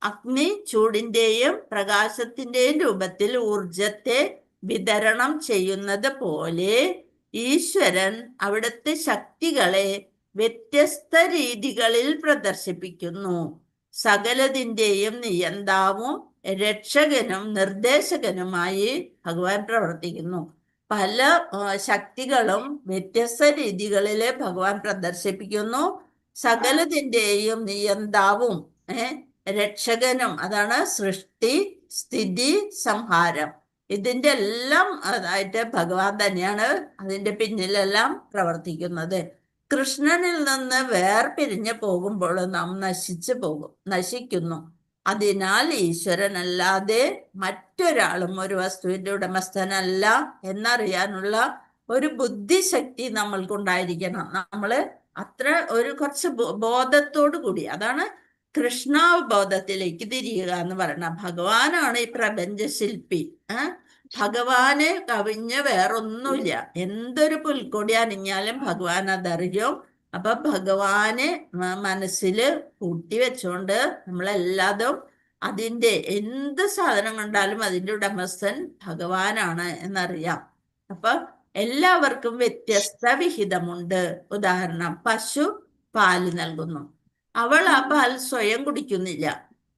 അഗ്നി ചൂടിന്റെയും പ്രകാശത്തിന്റെയും രൂപത്തിൽ ഊർജത്തെ വിതരണം ചെയ്യുന്നത് പോലെ ഈശ്വരൻ അവിടുത്തെ ശക്തികളെ വ്യത്യസ്ത രീതികളിൽ പ്രദർശിപ്പിക്കുന്നു. സകലതിന്റെയും നിയന്താവും രക്ഷകനും നിർദ്ദേശകനുമായി ഭഗവാൻ പ്രവർത്തിക്കുന്നു. പല ശക്തികളും വ്യത്യസ്ത രീതികളിൽ ഭഗവാൻ പ്രദർശിപ്പിക്കുന്നു. സകലതിന്റെയും നിയന്താവും രക്ഷകനും, അതാണ് സൃഷ്ടി, സ്ഥിതി, സംഹാരം. ഇതിന്റെ എല്ലാം അതായിട്ട് ഭഗവാൻ തന്നെയാണ് അതിന്റെ പിന്നിലെല്ലാം പ്രവർത്തിക്കുന്നത്. കൃഷ്ണനിൽ നിന്ന് വേർപിരിഞ്ഞു പോകുമ്പോൾ നാം നശിക്കുന്നു. അതിനാൽ ഈശ്വരനല്ലാതെ മറ്റൊരാളും ഒരു വസ്തുവിന്റെ ഉടമസ്ഥനല്ല എന്നറിയാനുള്ള ഒരു ബുദ്ധിശക്തി നമ്മൾക്കുണ്ടായിരിക്കണം. നമ്മള് അത്ര കുറച്ച് ബോധത്തോടു കൂടി, അതാണ് കൃഷ്ണാവബോധത്തിലേക്ക് തിരിയുക എന്ന് പറയുന്നത്. ഭഗവാനാണ് ഈ പ്രപഞ്ച ശില്പി. ഭഗവാന് കവിഞ്ഞ് വേറൊന്നുമില്ല. എന്തൊരു പുൽക്കൊടി അണിഞ്ഞാലും ഭഗവാൻ അതറിയും. അപ്പൊ ഭഗവാന് മനസ്സില് കൂട്ടി വെച്ചുകൊണ്ട് നമ്മളെല്ലാതും അതിന്റെ എന്ത് സാധനം കണ്ടാലും അതിന്റെ ഉടമസ്ഥൻ ഭഗവാനാണ് എന്നറിയാം. അപ്പൊ എല്ലാവർക്കും വ്യത്യസ്ത വിഹിതമുണ്ട്. ഉദാഹരണം, പശു പാല് നൽകുന്നു. അവൾ ആ പാൽ സ്വയം കുടിക്കുന്നില്ല.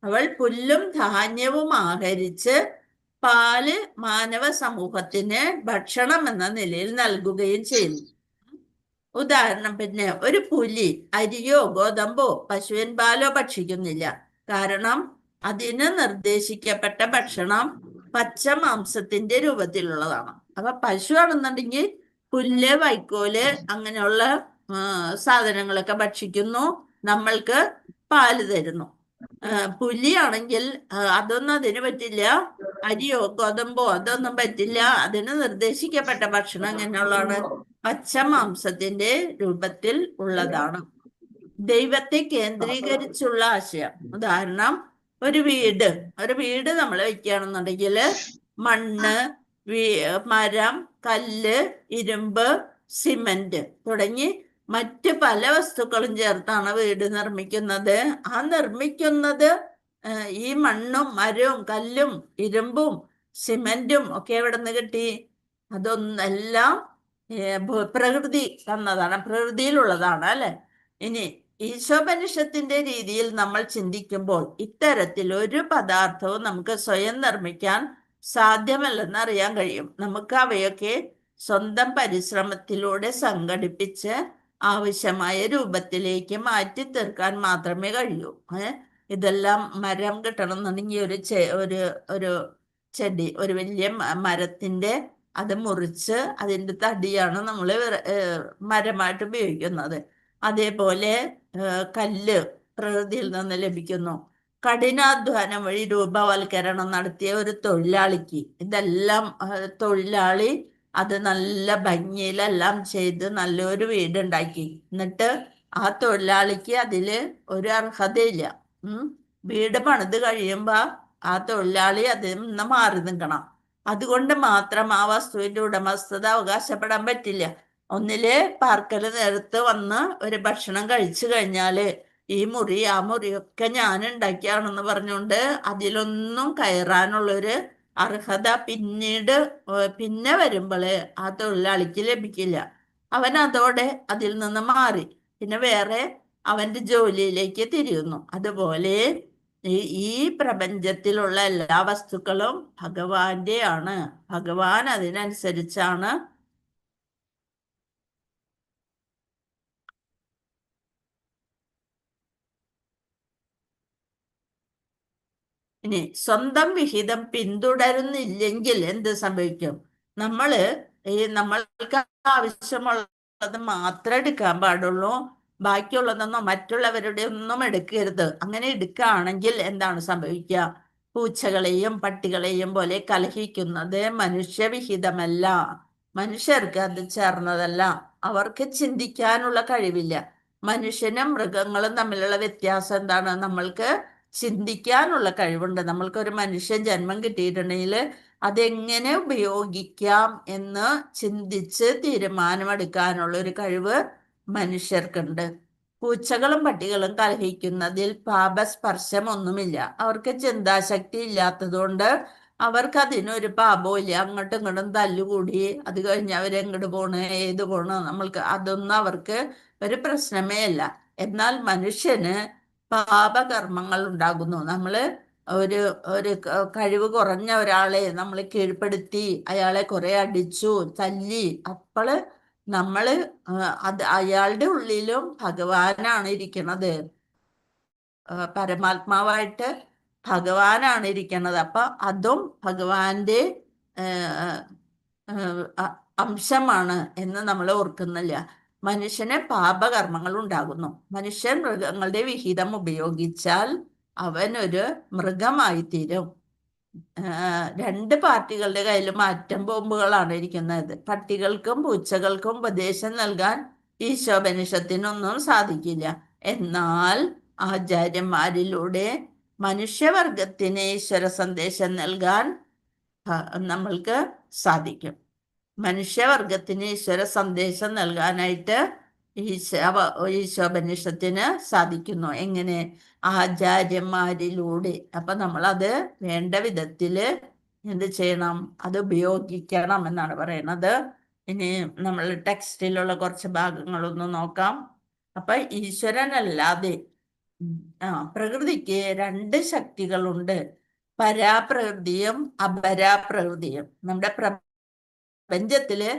അവൾ പുല്ലും ധാന്യവും ആഹരിച്ച് പാല് മാനവ സമൂഹത്തിന് ഭക്ഷണം എന്ന നിലയിൽ നൽകുകയും ചെയ്യുന്നു. ഉദാഹരണം, പിന്നെ ഒരു പുലി അരിയോ ഗോതമ്പോ പശുവിൻ പാലോ ഭക്ഷിക്കുന്നില്ല. കാരണം അതിന് നിർദ്ദേശിക്കപ്പെട്ട ഭക്ഷണം പച്ച മാംസത്തിന്റെ രൂപത്തിലുള്ളതാണ്. അപ്പൊ പശു ആണെന്നുണ്ടെങ്കിൽ പുല്ല്, വൈക്കോല് അങ്ങനെയുള്ള സാധനങ്ങളൊക്കെ ഭക്ഷിക്കുന്നു, നമ്മൾക്ക് പാല് തരുന്നു. പുലിയാണെങ്കിൽ അതൊന്നും അതിന് പറ്റില്ല. അരിയോ ഗോതമ്പോ അതൊന്നും പറ്റില്ല. അതിന് നിർദ്ദേശിക്കപ്പെട്ട ഭക്ഷണം എങ്ങനെയുള്ളതാണ്? പച്ച മാംസത്തിന്റെ രൂപത്തിൽ ഉള്ളതാണ്. ദൈവത്തെ കേന്ദ്രീകരിച്ചുള്ള ആശയം. ഉദാഹരണം, ഒരു വീട് നമ്മൾ വെക്കുകയാണെന്നുണ്ടെങ്കിൽ മണ്ണ്, മരം, കല്ല്, ഇരുമ്പ്, സിമന്റ് തുടങ്ങി മറ്റ് പല വസ്തുക്കളും ചേർത്താണ് വീട് നിർമ്മിക്കുന്നത്. ആ നിർമ്മിക്കുന്നത് ഈ മണ്ണും മരവും കല്ലും ഇരുമ്പും സിമന്റും ഒക്കെ എവിടെ നിന്ന് കിട്ടി? അതൊന്നെല്ലാം പ്രകൃതി തന്നതാണ്, പ്രകൃതിയിലുള്ളതാണ് അല്ലെ. ഇനി ഈശോപനിഷത്തിന്റെ രീതിയിൽ നമ്മൾ ചിന്തിക്കുമ്പോൾ ഇത്തരത്തിൽ ഒരു പദാർത്ഥവും നമുക്ക് സ്വയം നിർമ്മിക്കാൻ സാധ്യമല്ലെന്ന് അറിയാൻ കഴിയും. നമുക്ക് അവയൊക്കെ സ്വന്തം പരിശ്രമത്തിലൂടെ സംഘടിപ്പിച്ച് ആവശ്യമായ രൂപത്തിലേക്ക് മാറ്റി തീർക്കാൻ മാത്രമേ കഴിയൂ. ഇതെല്ലാം മരം കിട്ടണമെന്നുണ്ടെങ്കിൽ ഒരു ചെടി, ഒരു വലിയ മരത്തിന്റെ അത് മുറിച്ച് അതിന്റെ തടിയാണ് നമ്മൾ മരമായിട്ട് ഉപയോഗിക്കുന്നത്. അതേപോലെ കല്ല് പ്രകൃതിയിൽ നിന്ന് ലഭിക്കുന്നു. കഠിനാധ്വാനം വഴി രൂപവൽക്കരണം നടത്തിയ ഒരു തൊഴിലാളിക്ക് ഇതെല്ലാം തൊഴിലാളി അത് നല്ല ഭംഗിയിലെല്ലാം ചെയ്ത് നല്ലൊരു വീടുണ്ടാക്കി. എന്നിട്ട് ആ തൊഴിലാളിക്ക് അതില് ഒരു അർഹതയില്ല. വീട് പണിത് കഴിയുമ്പോ ആ തൊഴിലാളി അതിൽ നിന്ന് മാറി നിൽക്കണം. അതുകൊണ്ട് മാത്രം ആ വസ്തുവിന്റെ ഉടമസ്ഥത അവകാശപ്പെടാൻ പറ്റില്ല. ഒന്നില് പാർക്കല് നേരത്ത് വന്ന് ഒരു ഭക്ഷണം കഴിച്ചു കഴിഞ്ഞാല് ഈ മുറി ആ മുറിയൊക്കെ ഞാൻ ഉണ്ടാക്കിയാണെന്ന് പറഞ്ഞുകൊണ്ട് അതിലൊന്നും കയറാനുള്ളൊരു അർഹത പിന്നെ വരുമ്പോള് ആ തൊഴിലാളിക്ക് ലഭിക്കില്ല. അവൻ അതോടെ അതിൽ നിന്ന് മാറി പിന്നെ വേറെ അവന്റെ ജോലിയിലേക്ക് തിരിയുന്നു. അതുപോലെ ഈ പ്രപഞ്ചത്തിലുള്ള എല്ലാ വസ്തുക്കളും ഭഗവാന്റെ ആണ്. ഭഗവാൻ അതിനനുസരിച്ചാണ് ഇനി സ്വന്തം വിഹിതം പിന്തുടരുന്നില്ലെങ്കിൽ എന്ത് സംഭവിക്കും? നമ്മൾക്ക് ആവശ്യമുള്ളത് മാത്രമേ എടുക്കാൻ പാടുള്ളൂ. ബാക്കിയുള്ളതൊന്നും മറ്റുള്ളവരുടെ ഒന്നും എടുക്കരുത്. അങ്ങനെ എടുക്കുകയാണെങ്കിൽ എന്താണ് സംഭവിക്കുക? പൂച്ചകളെയും പട്ടികളെയും പോലെ കലഹിക്കുന്നത് മനുഷ്യവിഹിതമല്ല. മനുഷ്യർക്ക് അത് ചേർന്നതല്ല. അവർക്ക് ചിന്തിക്കാനുള്ള കഴിവില്ല. മനുഷ്യനും മൃഗങ്ങളും തമ്മിലുള്ള വ്യത്യാസം എന്താണ്? നമ്മൾക്ക് ചിന്തിക്കാനുള്ള കഴിവുണ്ട്. നമ്മൾക്കൊരു മനുഷ്യൻ ജന്മം കിട്ടിയിട്ടുണ്ടെങ്കിൽ അതെങ്ങനെ ഉപയോഗിക്കാം എന്ന് ചിന്തിച്ച് തീരുമാനമെടുക്കാനുള്ള ഒരു കഴിവ് മനുഷ്യർക്കുണ്ട്. പൂച്ചകളും പട്ടികളും കലഹിക്കുന്നതിൽ പാപസ്പർശമൊന്നുമില്ല. അവർക്ക് ചിന്താശക്തി ഇല്ലാത്തതുകൊണ്ട് അവർക്ക് അതിനൊരു പാപവും ഇല്ല. അങ്ങോട്ടും ഇങ്ങോട്ടും തല്ലുകൂടി അത് കഴിഞ്ഞ് അവരെങ്ങോട്ട് പോണ് ഏത് പോണ് നമ്മൾക്ക് അതൊന്നും അവർക്ക് ഒരു പ്രശ്നമേ അല്ല. എന്നാൽ മനുഷ്യന് പാപകർമ്മങ്ങൾ ഉണ്ടാകുന്നു. നമ്മള് ഒരു ഒരു കഴിവ് കുറഞ്ഞ ഒരാളെ നമ്മൾ കീഴ്പ്പെടുത്തി അയാളെ കുറെ അടിച്ചു തല്ലി അപ്പോള് നമ്മള് അത് അയാളുടെ ഉള്ളിലും ഭഗവാനാണ് ഇരിക്കണത്. പരമാത്മാവായിട്ട് ഭഗവാനാണ് ഇരിക്കണത്. അപ്പൊ അതും ഭഗവാന്റെ അംശമാണ് എന്ന് നമ്മൾ ഓർക്കുന്നില്ല. മനുഷ്യന് പാപകർമ്മങ്ങൾ ഉണ്ടാകുന്നു. മനുഷ്യൻ മൃഗങ്ങളുടെ വിഹിതം ഉപയോഗിച്ചാൽ അവനൊരു മൃഗമായി തീരും. രണ്ട് പാർട്ടികളുടെ കയ്യിൽ ആറ്റം ബോംബുകളാണ് ഇരിക്കുന്നത്. പട്ടികൾക്കും പൂച്ചകൾക്കും ഉപദേശം നൽകാൻ ഈശോപനിഷത്തിനൊന്നും സാധിക്കില്ല. എന്നാൽ ആചാര്യന്മാരിലൂടെ മനുഷ്യവർഗത്തിന് ഈശ്വര സന്ദേശം നൽകാൻ നമ്മൾക്ക് സാധിക്കും. മനുഷ്യവർഗത്തിന് ഈശ്വര സന്ദേശം നൽകാനായിട്ട് ഈശോപനിഷത്തിന് സാധിക്കുന്നു. എങ്ങനെ? ആചാര്യന്മാരിലൂടെ. അപ്പൊ നമ്മളത് വേണ്ട വിധത്തില് എന്ത് ചെയ്യണം? അത് ഉപയോഗിക്കണം എന്നാണ് പറയണത്. ഇനി നമ്മൾ ടെക്സ്റ്റിലുള്ള കുറച്ച് ഭാഗങ്ങളൊന്ന് നോക്കാം. അപ്പൊ ഈശ്വരനല്ലാതെ പ്രകൃതിക്ക് രണ്ട് ശക്തികളുണ്ട്, പരാപ്രകൃതിയും അപരാപ്രകൃതിയും. നമ്മുടെ പ്രപഞ്ചത്തില്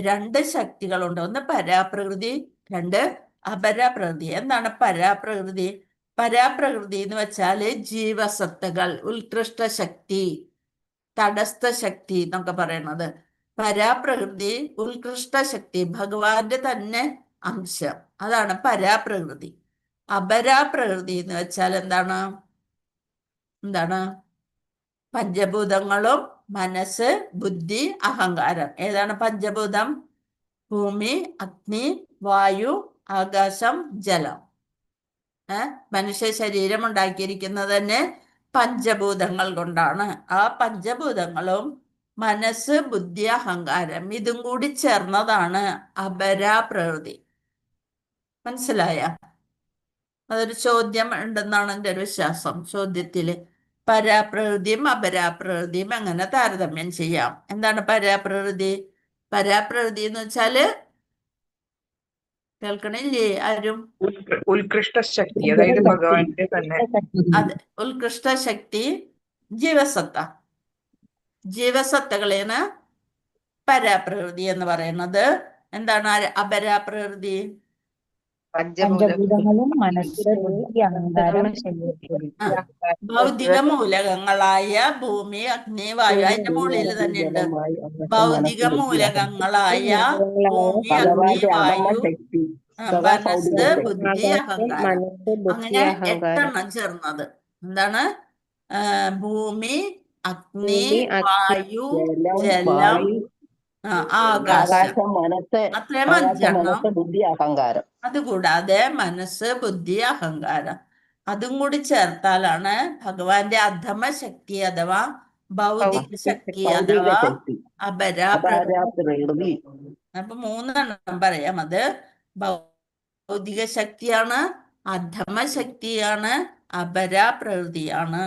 രണ്ട് ശക്തികളുണ്ട്, ഒന്ന് പരാപ്രകൃതി, രണ്ട് അപരാപ്രകൃതി. എന്താണ് പരാപ്രകൃതി? പരാപ്രകൃതി എന്ന് വെച്ചാല് ജീവസത്തകൾ, ഉത്കൃഷ്ട ശക്തി, തടസ്ഥ ശക്തി എന്നൊക്കെ പറയണത്. പരാപ്രകൃതി ഉത്കൃഷ്ട ശക്തി, ഭഗവാന്റെ തന്നെ അംശം, അതാണ് പരാപ്രകൃതി. അപരാപ്രകൃതി എന്ന് വെച്ചാൽ എന്താണ്? പഞ്ചഭൂതങ്ങളും മനസ്സ്, ബുദ്ധി, അഹങ്കാരം. ഏതാണ് പഞ്ചഭൂതം? ഭൂമി, അഗ്നി, വായു, ആകാശം, ജലം. മനുഷ്യ ശരീരം ഉണ്ടാക്കിയിരിക്കുന്നത് തന്നെ പഞ്ചഭൂതങ്ങൾ കൊണ്ടാണ്. ആ പഞ്ചഭൂതങ്ങളും മനസ്സ്, ബുദ്ധി, അഹങ്കാരം ഇതും കൂടി ചേർന്നതാണ് അപരാപ്രകൃതി. മനസ്സിലായ? അതൊരു ചോദ്യം ഉണ്ടെന്നാണ് എൻ്റെ ഒരു വിശ്വാസം. ചോദ്യത്തില് പരാപ്രകൃതിയും അപരാപ്രകൃതിയും എങ്ങനെ താരതമ്യം ചെയ്യാം? എന്താണ് പരാപ്രകൃതി? പരാപ്രകൃതി എന്ന് വെച്ചാല് കേൾക്കണില്ലേ ആരും? ഉത്കൃഷ്ട ശക്തി, അതായത് ഭഗവാന്റെ തന്നെ. അതെ, ഉത്കൃഷ്ട ശക്തി ജീവസത്ത. ജീവസത്തകളെയാണ് പരാപ്രകൃതി എന്ന് പറയുന്നത്. എന്താണ് അപരാപ്രകൃതി? പഞ്ചഭൂതങ്ങളും മനസ്സ്, ബുദ്ധി, അഹങ്കാരം, ഭൗതിക മൂലകങ്ങളായ ഭൂമി, അഗ്നി, വായു. അതിന്റെ മുകളിൽ തന്നെ ഉണ്ട് ഭൗതിക മൂലകങ്ങളായ ഭൂമി, അഗ്നി, വായു, മനസ്സ്, ബുദ്ധി, അഹങ്കാരം. അങ്ങനെ 8 എണ്ണം ചേർന്നത്. എന്താണ്? ഭൂമി, അഗ്നി, വായു, ജലം, ആകാശം. അത്രയും 5 എണ്ണം. ബുദ്ധി, അഹങ്കാരം. അതുകൂടാതെ മനസ്സ്, ബുദ്ധി, അഹങ്കാരം അതും കൂടി ചേർത്താലാണ് ഭഗവാന്റെ അധമ ശക്തി അഥവാ ഭൗതിക ശക്തി അഥവാ അപരാപ്രകൃതി. അപ്പൊ 3 എണ്ണം പറയാം. അത് ഭൗതിക ശക്തിയാണ്, അധമ ശക്തിയാണ്, അപരാപ്രകൃതിയാണ്.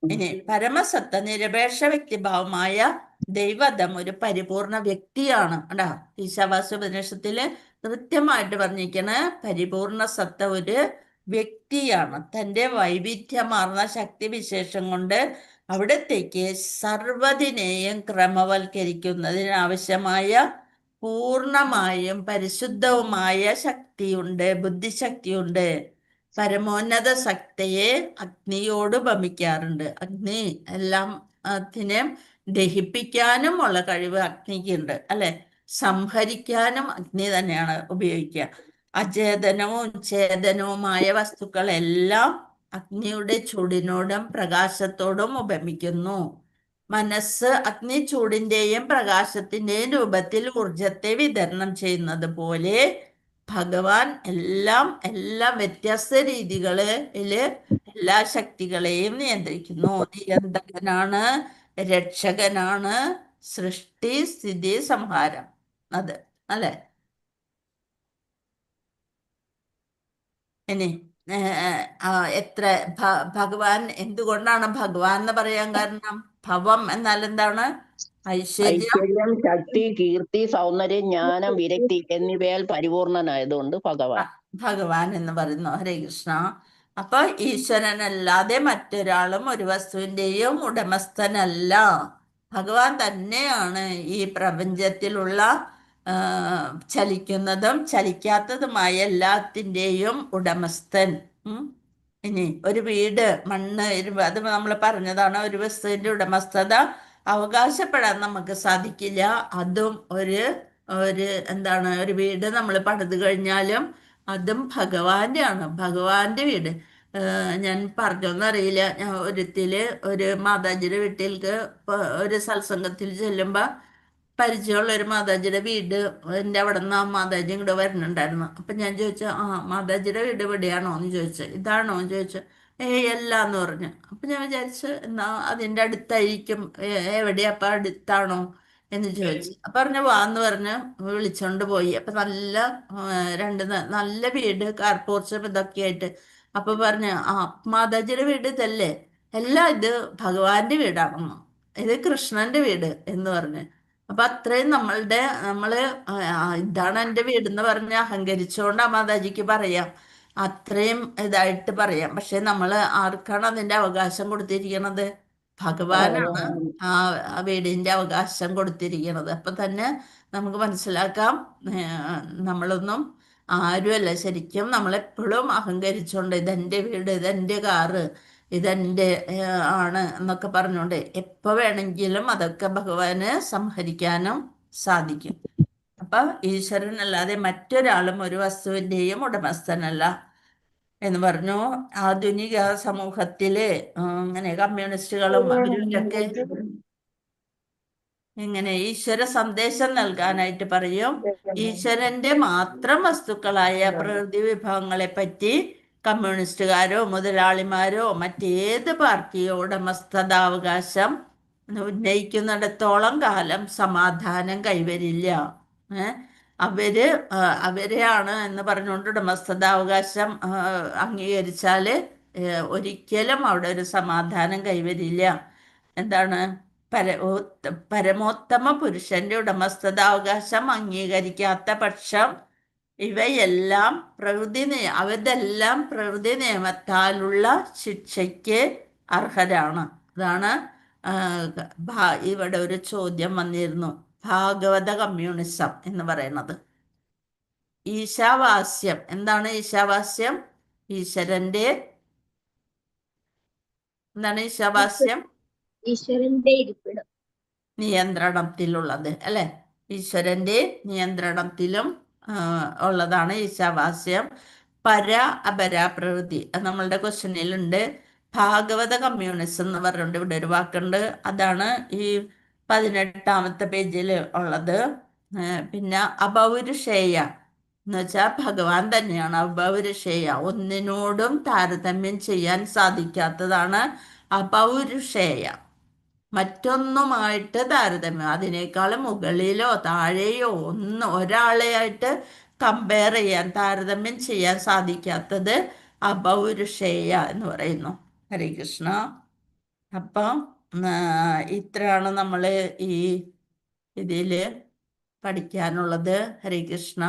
ഇനി പരമസത്ത നിരപേക്ഷ വ്യക്തിഭാവമായ ദൈവതം ഒരു പരിപൂർണ വ്യക്തിയാണ്. അടാ ഈശാവാസ്യോപനിഷത്തില് കൃത്യമായിട്ട് പറഞ്ഞിരിക്കണ പരിപൂർണ സത്ത ഒരു വ്യക്തിയാണ്. തൻ്റെ വൈവിധ്യമാർന്ന ശക്തിവിശേഷം കൊണ്ട് അവിടത്തേക്ക് സർവ്വതിനെയും ക്രമവൽക്കരിക്കുന്നതിനാവശ്യമായ പൂർണമായും പരിശുദ്ധവുമായ ശക്തിയുണ്ട്, ബുദ്ധിശക്തിയുണ്ട്. പരമോന്നത ശക്തിയെ അഗ്നിയോട് ഉപമിക്കാറുണ്ട്. അഗ്നി എല്ലാം ദഹിപ്പിക്കാനും ഉള്ള കഴിവ് അഗ്നിക്കുണ്ട്, അല്ലെ? സംഹരിക്കാനും അഗ്നി തന്നെയാണ് ഉപയോഗിക്കുക. അചേതനവും ചേതനവുമായ വസ്തുക്കളെല്ലാം അഗ്നിയുടെ ചൂടിനോടും പ്രകാശത്തോടും ഉപമിക്കുന്നു. മനസ്സ് അഗ്നി ചൂടിന്റെയും പ്രകാശത്തിന്റെയും രൂപത്തിൽ ഊർജത്തെ വിതരണം ചെയ്യുന്നത് പോലെ ഭഗവാൻ എല്ലാം വ്യത്യസ്ത രീതികളില് എല്ലാ ശക്തികളെയും നിയന്ത്രിക്കുന്നു. നിയന്ത്രകനാണ്, രക്ഷകനാണ്, സൃഷ്ടി, സ്ഥിതി, സംഹാരം. അത് അല്ലെ? ഇനി എത്ര ഭഗവാൻ എന്തുകൊണ്ടാണ് ഭഗവാൻ എന്ന് പറയാൻ കാരണം? ഭവം എന്നാൽ എന്താണ്? ഐശ്വര്യം, ഐശ്വര്യം, ശക്തി, കീർത്തി, സൗന്ദര്യം, ജ്ഞാനം, വിരക്തി എന്നിവയാൽ പരിപൂർണനായതുകൊണ്ട് ഭഗവാൻ. ഭഗവാൻ എന്ന് പറയുന്നു. ഹരേ കൃഷ്ണ. അപ്പൊ ഈശ്വരനല്ലാതെ മറ്റൊരാളും ഒരു വസ്തുവിന്റെയും ഉടമസ്ഥനല്ല. ഭഗവാൻ തന്നെയാണ് ഈ പ്രപഞ്ചത്തിലുള്ള ചലിക്കുന്നതും ചലിക്കാത്തതുമായ എല്ലാത്തിൻ്റെയും ഉടമസ്ഥൻ. ഇനി ഒരു വീട്, മണ്ണ്, ഇരുമ്പ്, അത് നമ്മൾ പറഞ്ഞതാണ്. ഒരു വസ്തുവിന്റെ ഉടമസ്ഥത അവകാശപ്പെടാൻ നമുക്ക് സാധിക്കില്ല. അതും ഒരു എന്താണ്, ഒരു വീട് നമ്മൾ പണിത് കഴിഞ്ഞാലും അതും ഭഗവാന്റെ ആണ്, ഭഗവാന്റെ വീട്. ഞാൻ പറഞ്ഞോന്നറിയില്ല, ഞാൻ ഒരു മാതാജിയുടെ വീട്ടിലേക്ക് ഒരു സത്സംഗത്തിൽ ചെല്ലുമ്പോ പരിചയമുള്ള ഒരു മാതാജിയുടെ വീട് എൻ്റെ അവിടെ നിന്ന് ആ മാതാജി ഇങ്ങോട്ട് വരുന്നുണ്ടായിരുന്നു. അപ്പൊ ഞാൻ ചോദിച്ചു, മാതാജിയുടെ വീട് എവിടെയാണോ എന്ന് ചോദിച്ചു. ഇതാണോ എന്ന് ചോദിച്ചു. അല്ല എന്ന് പറഞ്ഞു. അപ്പൊ ഞാൻ വിചാരിച്ചു എന്നാ അതിൻ്റെ അടുത്തായിരിക്കും. എവിടെയാ, അപ്പൊ അടുത്താണോ എന്ന് ചോദിച്ചു. അപ്പൊ പറഞ്ഞു വാന്ന് പറഞ്ഞ് വിളിച്ചോണ്ട് പോയി. അപ്പൊ നല്ല വീട്, കാർ പോർച്ചും ഇതൊക്കെ ആയിട്ട്. അപ്പൊ പറഞ്ഞു, മാതാജിയുടെ വീട് ഇതല്ലേ? എല്ലാം ഇത് ഭഗവാന്റെ വീടാണെന്നോ, ഇത് കൃഷ്ണന്റെ വീട് എന്ന് പറഞ്ഞു. അപ്പൊ അത്രയും നമ്മള് ഇതാണ് എൻ്റെ വീടെന്ന് പറഞ്ഞ് അഹങ്കരിച്ചുകൊണ്ട് ആ മാതാജിക്ക് പറയാം, അത്രയും ഇതായിട്ട് പറയാം. പക്ഷെ നമ്മള് ആർക്കാണ് അതിന്റെ അവകാശം കൊടുത്തിരിക്കണത്? ഭഗവാനാണ് ആ വീടിന്റെ അവകാശം കൊടുത്തിരിക്കുന്നത്. അപ്പൊ തന്നെ നമുക്ക് മനസ്സിലാക്കാം, നമ്മളൊന്നും ആരുമല്ല. ശരിക്കും നമ്മളെപ്പോഴും അഹങ്കരിച്ചോണ്ട് ഇതെന്റെ വീട്, ഇതെന്റെ കാറ്, ഇതെന്റെ ആണ് എന്നൊക്കെ പറഞ്ഞുകൊണ്ട് എപ്പോ വേണമെങ്കിലും അതൊക്കെ ഭഗവാന് സംഹരിക്കാനും സാധിക്കും. അപ്പൊ ഈശ്വരൻ അല്ലാതെ മറ്റൊരാളും ഒരു വസ്തുവിന്റെയും ഉടമസ്ഥനല്ല എന്ന് പറഞ്ഞു. ആധുനിക സമൂഹത്തില് ഇങ്ങനെ കമ്മ്യൂണിസ്റ്റുകളും അവരൊക്കെ ഇങ്ങനെ ഈശ്വര സന്ദേശം നൽകാനായിട്ട് പറയും. ഈശ്വരന്റെ മാത്രം വസ്തുക്കളായ പ്രകൃതി വിഭവങ്ങളെ പറ്റി കമ്മ്യൂണിസ്റ്റുകാരോ മുതലാളിമാരോ മറ്റേത് പാർട്ടിയോ ഉടമസ്ഥതാവകാശം ഉന്നയിക്കുന്നിടത്തോളം കാലം സമാധാനം കൈവരില്ല. അവരെയാണ് എന്ന് പറഞ്ഞുകൊണ്ട് ഉടമസ്ഥതാവകാശം അംഗീകരിച്ചാല് ഒരിക്കലും അവിടെ ഒരു സമാധാനം കൈവരില്ല. എന്താണ്, പരമോത്തമ പുരുഷന്റെ ഉടമസ്ഥതാവകാശം അംഗീകരിക്കാത്ത പക്ഷം ഇവയെല്ലാം അതെല്ലാം പ്രകൃതി നിയമത്താലുള്ള ശിക്ഷയ്ക്ക് അർഹരാണ്. അതാണ് ഇവിടെ ഒരു ചോദ്യം വന്നിരുന്നു, ഭാഗവത കമ്മ്യൂണിസം എന്ന് പറയുന്നത്. ഈശാവാസ്യം എന്താണ്? ഈശാവാസ്യം ഈശ്വരന്റെ എന്താണ്? ഈശാവാസ്യം ഈശ്വരന്റെ ഇരിപ്പിടം, നിയന്ത്രണത്തിലുള്ളത് അല്ലെ? ഈശ്വരന്റെ നിയന്ത്രണത്തിലും ഉള്ളതാണ് ഈശാവാസ്യം. പര അപര പ്രകൃതി, അത് നമ്മളുടെ ക്വസ്റ്റ്യനിലുണ്ട്. ഭാഗവത കമ്മ്യൂണിസം എന്ന് പറഞ്ഞുകൊണ്ട് ഇവിടെ ഒരു വാക്കുണ്ട്, അതാണ് ഈ 18ാമത്തെ പേജിൽ ഉള്ളത്. പിന്നെ അപൗരുഷേയ എന്ന് വെച്ചാൽ ഭഗവാൻ തന്നെയാണ് അപൗരുഷേയ, ഒന്നിനോടും താരതമ്യം ചെയ്യാൻ സാധിക്കാത്തതാണ് അപൗരുഷേയ. മറ്റൊന്നുമായിട്ട് താരതമ്യം, അതിനേക്കാളും മുകളിലോ താഴെയോ ഒരാളെ ആയിട്ട് കമ്പയർ ചെയ്യാൻ, താരതമ്യം ചെയ്യാൻ സാധിക്കാത്തത് അപൗരുഷേയ എന്ന് പറയുന്നു. ഹരേ കൃഷ്ണ. അപ്പം ഇത്രയാണ് നമ്മള് ഈ ഇതില് പഠിക്കാനുള്ളത്. ഹരേ കൃഷ്ണ.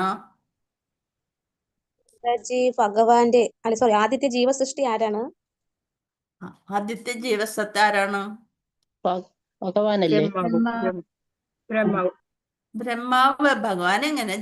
ഭഗവാന്റെ ആദ്യത്തെ ജീവസൃഷ്ടി ആരാണ്? ആദ്യത്തെ ജീവസത്ത് ആരാണ്? ഭഗവാനല്ലേ? ബ്രഹ്മാവ്. ബ്രഹ്മാവ്. ഭഗവാൻ എങ്ങനെ